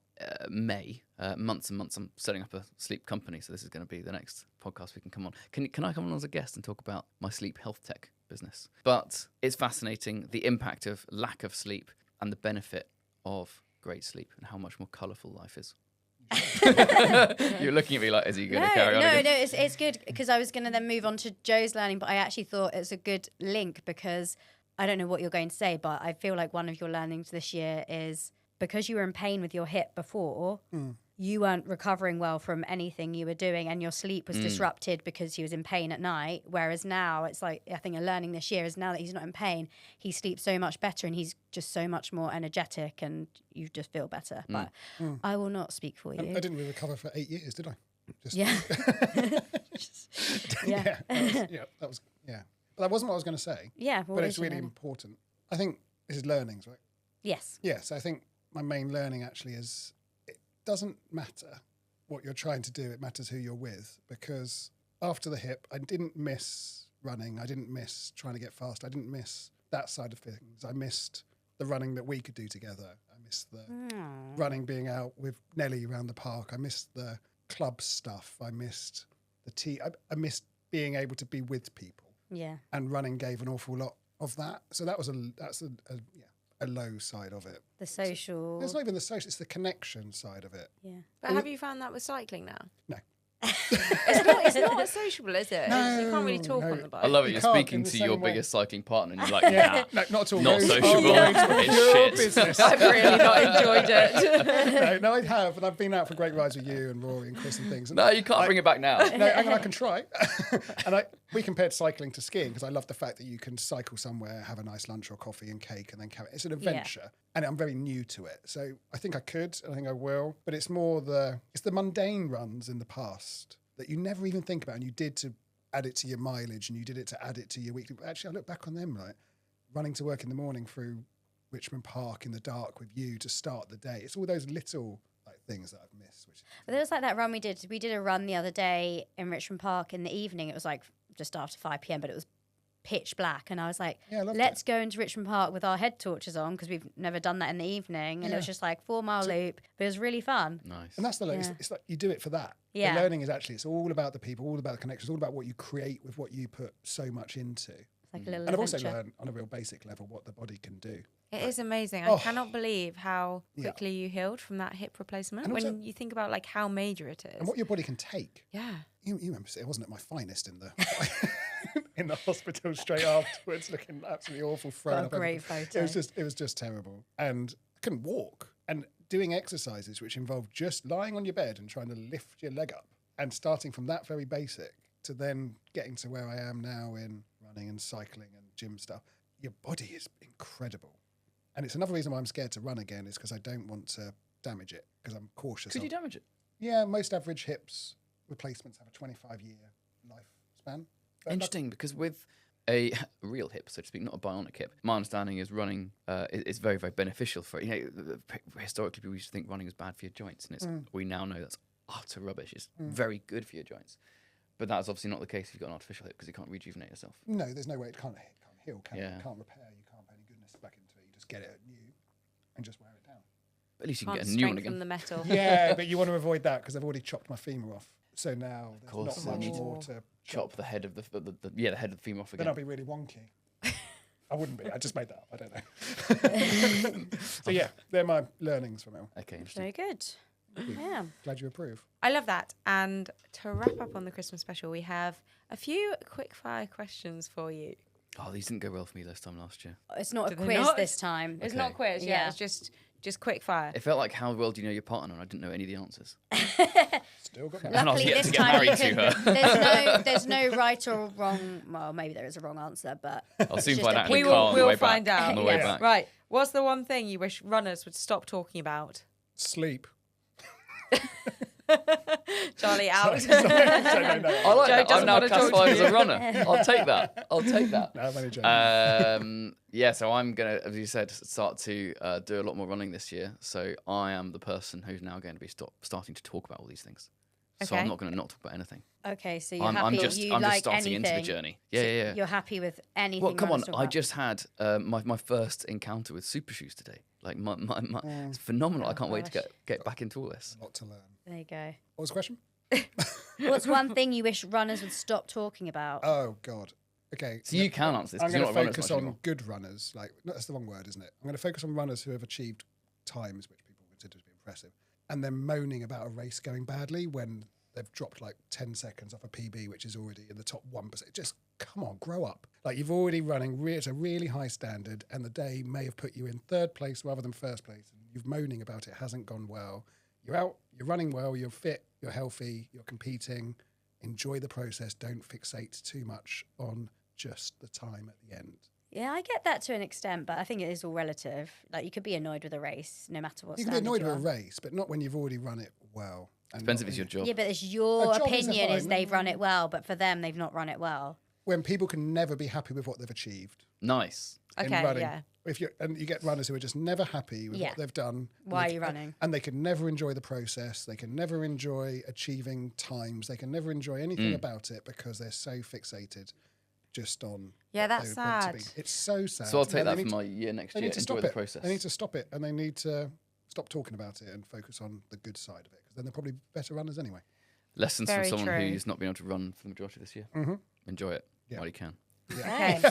May, months and months. I'm setting up a sleep company, so this is going to be the next podcast we can come on. Can I come on as a guest and talk about my sleep health tech business? But it's fascinating, the impact of lack of sleep and the benefit of great sleep and how much more colourful life is. You're looking at me like, is he going to carry on again? No, it's good because I was going to then move on to Joe's learning, but I actually thought it's a good link because I don't know what you're going to say, but I feel like one of your learnings this year is because you were in pain with your hip before, you weren't recovering well from anything you were doing and your sleep was disrupted because he was in pain at night. Whereas now it's like, I think a learning this year is now that he's not in pain, he sleeps so much better and he's just so much more energetic and you just feel better. But I will not speak for you. I didn't really recover for 8 years, did I? Just Yeah. yeah. That was. But that wasn't what I was going to say. Yeah. But it's really important. I think this is learnings, right? Yes. Yes, I think my main learning actually is it doesn't matter what you're trying to do, it matters who you're with. Because after the hip, I didn't miss running, I didn't miss trying to get fast, I didn't miss that side of things. I missed the running that we could do together. I missed the running being out with Nelly around the park. I missed the club stuff. I missed the I missed being able to be with people. Yeah. And running gave an awful lot of that. So that's a low side of it. The social. It's not even the social, it's the connection side of it. Yeah. But have you found that with cycling now? No. It's not as sociable, is it? No, You can't really talk on the bike. I love it. You You're can't speaking in the to same your way. biggest cycling partner and you're like, nah, No, not at all. not Those sociable. are ways to It's pure shit. business. I've really not enjoyed it. No, I have, and I've been out for great rides with you and Rory and Chris and things. And No, you can't bring it back now. No, hang on, I can try. And we compared cycling to skiing because I love the fact that you can cycle somewhere, have a nice lunch or coffee and cake, and then carry. It's an adventure, and I'm very new to it. So I think I could, and I think I will. But it's more the mundane runs in the past that you never even think about, and you did to add it to your mileage, and you did it to add it to your weekly. But actually, I look back on them, like running to work in the morning through Richmond Park in the dark with you to start the day. It's all those little things that I've missed. But there was like that run we did. We did a run the other day in Richmond Park in the evening. It was like just after 5 p.m, but it was pitch black. And I was like, let's go into Richmond Park with our head torches on because we've never done that in the evening. And it was just like 4-mile loop, but it was really fun. Nice. And that's the it's like you do it for that. Yeah. The learning is actually, it's all about the people, all about the connections, all about what you create with what you put so much into. It's like a little And I've also adventure. learned on a real basic level what the body can do. It is amazing. I cannot believe how quickly you healed from that hip replacement. And also- When you think about like how major it is. And what your body can take. Yeah. You remember, it wasn't at my finest in the in the hospital straight afterwards, looking absolutely awful. Got a great photo. It was just terrible, and I couldn't walk. And doing exercises which involved just lying on your bed and trying to lift your leg up, and starting from that very basic to then getting to where I am now in running and cycling and gym stuff. Your body is incredible, and it's another reason why I'm scared to run again. Is because I don't want to damage it because I'm cautious. Could you damage it? Yeah, most average hips replacements have a 25-year lifespan. But Interesting, because with a real hip, so to speak, not a bionic hip, my understanding is running is very, very beneficial for it. Historically, people used to think running was bad for your joints, and we now know that's utter rubbish. It's very good for your joints. But that's obviously not the case if you've got an artificial hip because you can't rejuvenate yourself. No, there's no way it can't heal, can it? Yeah. You can't repair, you can't put any goodness back into it. You just get it new and just wear it down. But at least you can Can't get a new one strengthen again. the metal. Yeah, but you want to avoid that because I've already chopped my femur off. So now there's course, not then much you more to Chop the head of the head of the femur off Then again. I'll be really wonky. I wouldn't be. I just made that up. I don't know. So yeah, they're my learnings from it. Okay, interesting. Very good. Yeah. Glad you approve. I love that. And to wrap up on the Christmas special, we have a few quick fire questions for you. Oh, these didn't go well for me this time last year. It's not a Did they quiz not? this time. It's Okay. not quiz, Yeah. It's just Just quick fire. It felt like how well do you know your partner, and I didn't know any of the answers. Still got And I was Luckily, yet this to get time married you to can, her. there's no right or wrong. Well, maybe there is a wrong answer, but I'll soon just find a out in the We car will on the way we'll find back. out. On the way Yes. back. Right. What's the one thing you wish runners would stop talking about? sleep. Charlie out. No. I like Joe that. I'm doesn't now wanna talk to classified as you. a runner. I'll take that. I'll take that. No, I'm only joking. Yeah, so I'm going to, as you said, start to do a lot more running this year. So I am the person who's now going to be starting to talk about all these things. So I'm Okay. not going to not talk about anything. okay. So you're I'm happy. just you I'm like just starting anything. into the journey. Yeah. You're happy with anything. Well, come on. runners talk I about? just had my first encounter with super shoes today. Like my it's phenomenal. I can't wait to gosh. get back into all this. A lot to learn. There you go. What was the question? What's one thing you wish runners would stop talking about? Oh God. Okay. So you can answer this I'm because you're going not to running as focus much on anymore. good runners. Like, no, that's the wrong word, isn't it? I'm going to focus on runners who have achieved times which people consider to be impressive, and then moaning about a race going badly when they've dropped like 10 seconds off a PB, which is already in the top 1%. Just come on, grow up. Like, you've already running at a really high standard, and the day may have put you in third place rather than first place, and you've moaning about it hasn't gone well. You're out, you're running well, you're fit, you're healthy, you're competing. Enjoy the process. Don't fixate too much on just the time at the end. Yeah, I get that to an extent, but I think it is all relative. Like, you could be annoyed with a race, no matter what. You can be annoyed standard with you a are. race, but not when you've already run it well. And Depends not if it's your when- job. Yeah, but it's your A job is opinion is fine. they've run it well, but for them, they've not run it well. When people can never be happy with what they've achieved Nice. in Okay, running. yeah. And you get runners who are just never happy with Yeah. what they've done. Why and are they- you running? And they can never enjoy the process. They can never enjoy achieving times. They can never enjoy anything about it because they're so fixated just on Yeah, what that's they want to be. sad. It's so sad. So I'll take And that they for need to- my year next They year. need to Enjoy stop the it. process. They need to stop it, and they need to stop talking about it and focus on the good side of it, because then they're probably better runners anyway. Lessons Very from someone true. who's not been able to run for the majority of this year. Mm-hmm. Enjoy it Yeah. while you can. Okay.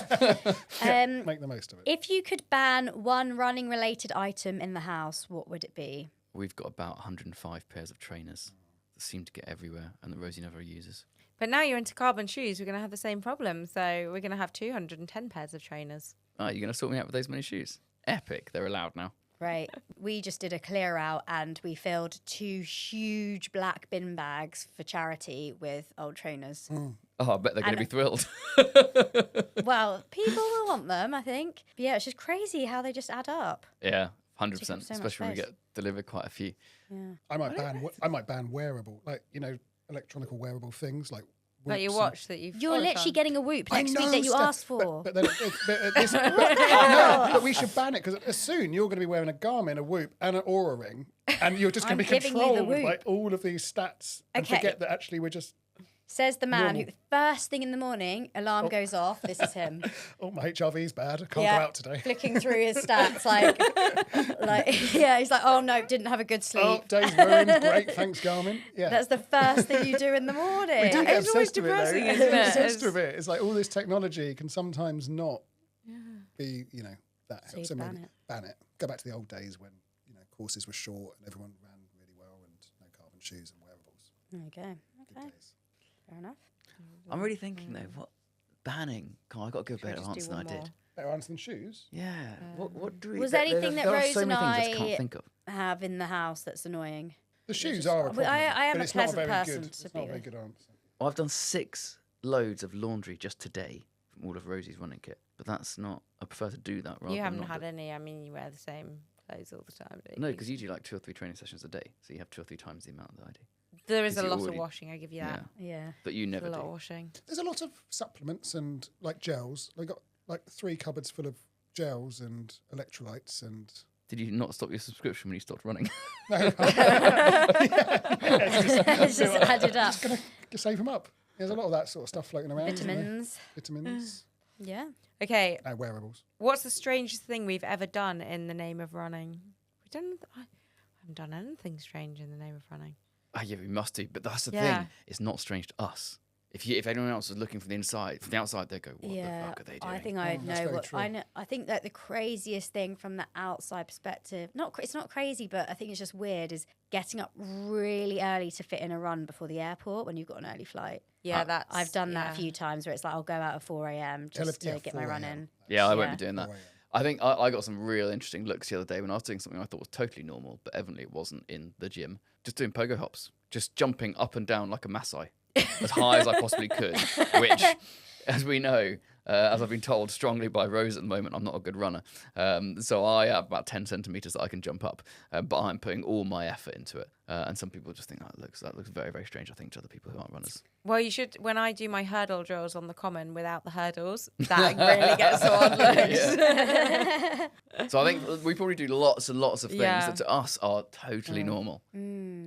Make the most of it. If you could ban one running related item in the house, what would it be? We've got about 105 pairs of trainers that seem to get everywhere and that Rosie never uses. But now you're into carbon shoes, we're going to have the same problem. So we're going to have 210 pairs of trainers. Oh, you're going to sort me out with those many shoes? Epic. They're allowed now. Right. We just did a clear out and we filled 2 huge black bin bags for charity with old trainers. Oh, I bet they're going to And- be thrilled. Well, people will want them, I think. But yeah, it's just crazy how they just add up. Yeah, 100%. Take up so much Especially when we space. get delivered quite a few. Yeah. I might ban wearable, like, electronic wearable things like. Like your whoops and- watch that you've You're literally getting a whoop I next week know, that you Steph, asked for. But then but we should ban it, because soon you're going to be wearing a Garmin, a Whoop, and an Aura ring, and you're just going to I'm be giving you the controlled by Whoop. all of these stats and Okay. forget that actually we're just. Says the man who, Normal. first thing in the morning, alarm goes off. This is him. Oh, my HRV's bad. I can't go out today. Flicking through his stats, yeah, he's like, oh no, didn't have a good sleep. Oh, day's ruined. Great, thanks, Garmin. Yeah. That's the first thing you do in the morning. we do get It's always obsessed with it, though. depressing, We isn't get it? obsessed It's- with it. It's like all this technology can sometimes not be, that So helps. you maybe ban it. ban it. Go back to the old days when, courses were short and everyone ran really well, and no carbon shoes and wearables. Okay, Good okay, days. fair enough. I'm really thinking, though, what banning? Come on, I've got a good Should we better just do answer than I one did. more? Better answer than shoes. Yeah. What do we... Was there anything that there are Rose so and many things I just I- can't think of. Have in the house that's annoying. The shoes are a problem. I am but a it's not pleasant very person good. to It's be not a very with. good answer. I've done 6 loads of laundry just today from all of Rosie's running kit, but that's not... I prefer to do that rather You than haven't not had do it. any. I mean, you wear the same clothes all the time. Don't No, you? because you do like 2 or 3 training sessions a day, so you have 2 or 3 times the amount that I do. There is a 'cause you lot already- of washing. I give you Yeah, that. Yeah. that you It's never a lot of do. washing. There's a lot of supplements and like gels. They got like 3 cupboards full of gels and electrolytes and. Did you not stop your subscription when you stopped running? No, It's just added up. just gonna save them up. There's a lot of that sort of stuff floating around. isn't there? Vitamins. Vitamins. Yeah. Okay, No, wearables. what's the strangest thing we've ever done in the name of running? I haven't done anything strange in the name of running. Ah, yeah, we must do. But that's the Yeah. thing. It's not strange to us. If anyone else was looking from the inside, from the outside, they go, "What the fuck are they doing?" I think I'd that's know very what true. I know. I think that the craziest thing from the outside perspective, it's not crazy, but I think it's just weird, is getting up really early to fit in a run before the airport when you've got an early flight. Yeah, that's. I've done that yeah. a few times where it's like I'll go out at 4 a.m. just to get my run 4 a.m. in. Yeah, I won't Yeah. be doing that. 4 a.m. I think I got some real interesting looks the other day when I was doing something I thought was totally normal, but evidently it wasn't in the gym. Just doing pogo hops, just jumping up and down like a Maasai, as high as I possibly could, which, as we know, as I've been told strongly by Rose at the moment, I'm not a good runner. So I have about 10 centimetres that I can jump up, but I'm putting all my effort into it. And some people just think, that looks very, very strange, I think, to other people who aren't runners. Well, you should, when I do my hurdle drills on the common without the hurdles, that really gets on looks. So I think we probably do lots and lots of things that to us are totally normal.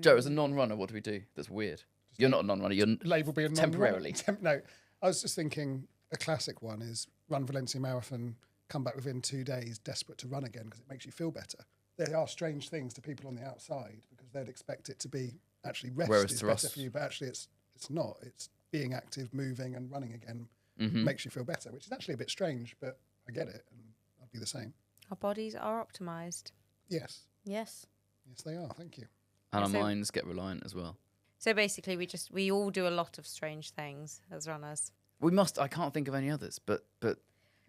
Joe, as a non-runner, what do we do that's weird? You're not a non-runner, you're Label being temporarily. No, I was just thinking a classic one is run Valencia Marathon, come back within 2 days, desperate to run again because it makes you feel better. There are strange things to people on the outside because they'd expect it to be actually rest is better for you, but actually it's not. It's being active, moving and running again makes you feel better, which is actually a bit strange, but I get it and I'd be the same. Our bodies are optimised. Yes. Yes. Yes, they are. Thank you. And our minds get reliant as well. So basically, we all do a lot of strange things as runners. We must. I can't think of any others, but what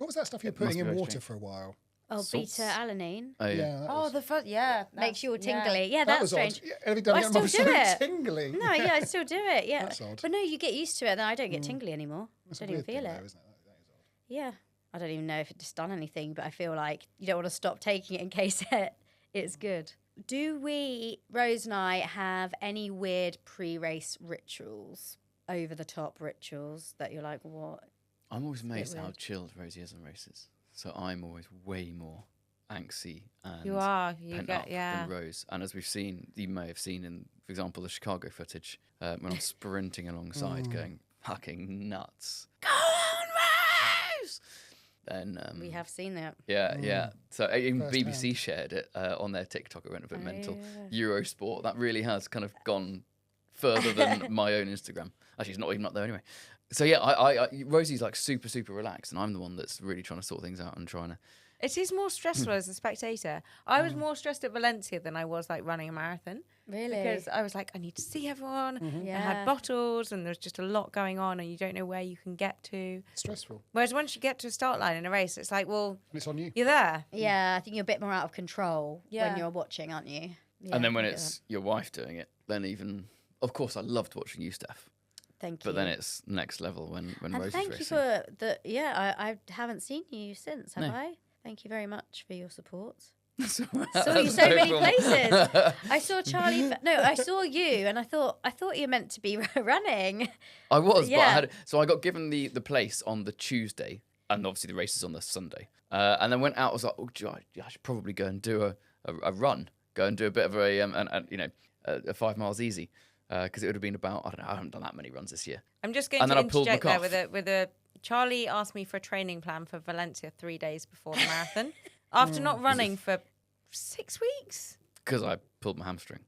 was that stuff you're putting in water for a while? Oh, Salts. beta-alanine. Oh, yeah. Oh, the first, Makes you all tingly. Yeah, that's was strange. odd. Yeah, have you done I it? still I'm do so it. tingly. No, yeah, I still do it. Yeah, That's odd. but no, you get used to it. Then I don't get tingly anymore. That's I a don't even weird feel thing, it. though, isn't it? That is odd. Yeah, I don't even know if it's done anything, but I feel like you don't want to stop taking it in case it's good. Do we, Rose and I, have any weird pre-race rituals, over-the-top rituals that you're like, what? I'm always amazed how weird. chilled Rosie is on races. So I'm always way more angsty and You are. pent up than Rose. And as we've seen, you may have seen in, for example, the Chicago footage, when I'm sprinting alongside going fucking nuts. Go on, Rose! Then We have seen that. yeah. So even First BBC hand. shared it on their TikTok. It went a bit mental. yeah. Eurosport, that really has kind of gone further than my own Instagram. Actually, it's not even up there anyway. So yeah, I Rosie's like super, super relaxed, and I'm the one that's really trying to sort things out and trying to. It is more stressful as a spectator. I was more stressed at Valencia than I was like running a marathon. Really? Because I was like, I need to see everyone. I Yeah. had bottles and there's just a lot going on and you don't know where you can get to. Stressful. Whereas once you get to a start line in a race, it's like, well, And it's on you. you're there. Yeah, I think you're a bit more out of control Yeah. when you're watching, aren't you? Yeah, And then when I get it's your wife doing it, then even, of course, I loved watching you, Steph. that. Thank you. But then it's next level when and Rosie's thank racing. you for the. Yeah, I haven't seen you since, have No. I? Thank you very much for your support. Saw Saw you so many places. I saw Charlie. I saw you, and I thought you meant to be running. I was, but I Yeah. had. So I got given the place on the Tuesday, and obviously the race is on the Sunday. And then went out. I was like, oh, gee, I should probably go and do a run. Go and do a bit of a 5 miles easy, because it would have been about, I don't know. I haven't done that many runs this year. I'm just going And to then I pulled my interject there calf. with a Charlie asked me for a training plan for Valencia 3 days before the marathon. After not running for 6 weeks. Because I pulled my hamstring,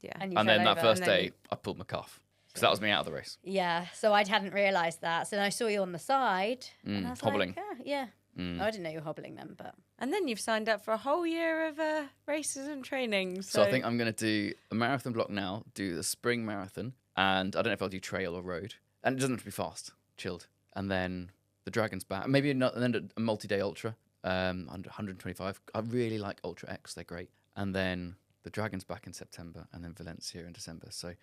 Yeah. And you and fell then that over. first and then day I pulled my calf, because that was me out of the race. Yeah, so I hadn't realised that. So then I saw you on the side, and I was hobbling. like, yeah. Oh, I didn't know you were hobbling then, but And then you've signed up for a whole year of races and training. So I think I'm going to do a marathon block now, do the spring marathon, and I don't know if I'll do trail or road. And it doesn't have to be fast, chilled. And then the Dragon's back. Maybe and then a multi-day ultra, 125. I really like Ultra X, they're great. And then the Dragon's back in September, and then Valencia in December. So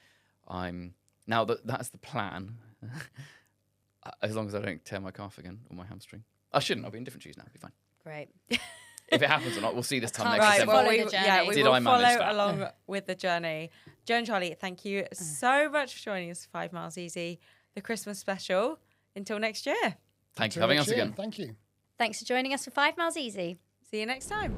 now that's the plan, as long as I don't tear my calf again or my hamstring. I shouldn't, I'll be in different shoes now, it'll be fine. great. If it happens or not, we'll see this time can't next Right, December. well, follow the journey. we Did will I manage follow that? along with the journey. Joe and Charlie, thank you so much for joining us for 5 Miles Easy, the Christmas special. Until next year. Thank you Till for having next us year. again. Thank you. Thanks for joining us for 5 Miles Easy. See you next time.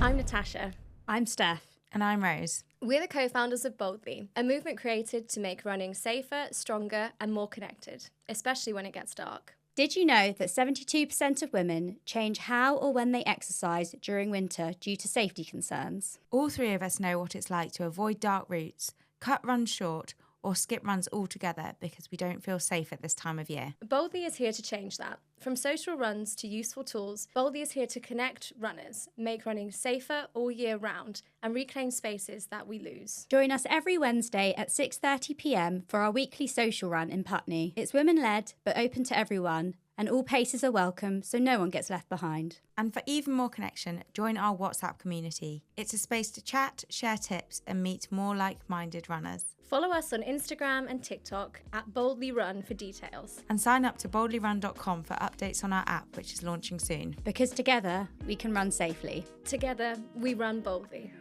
I'm Natasha. I'm Steph. And I'm Rose. We're the co-founders of Boldly, a movement created to make running safer, stronger, and more connected, especially when it gets dark. Did you know that 72% of women change how or when they exercise during winter due to safety concerns? All three of us know what it's like to avoid dark routes, cut runs short, or skip runs altogether because we don't feel safe at this time of year. Boldly is here to change that. From social runs to useful tools, Boldly is here to connect runners, make running safer all year round, and reclaim spaces that we lose. Join us every Wednesday at 6:30 p.m. for our weekly social run in Putney. It's women-led but open to everyone, And all paces are welcome, so no one gets left behind. And for even more connection, join our WhatsApp community. It's a space to chat, share tips, and meet more like-minded runners. Follow us on Instagram and TikTok at Boldly Run for details. And sign up to boldlyrun.com for updates on our app, which is launching soon. Because together, we can run safely. Together, we run boldly.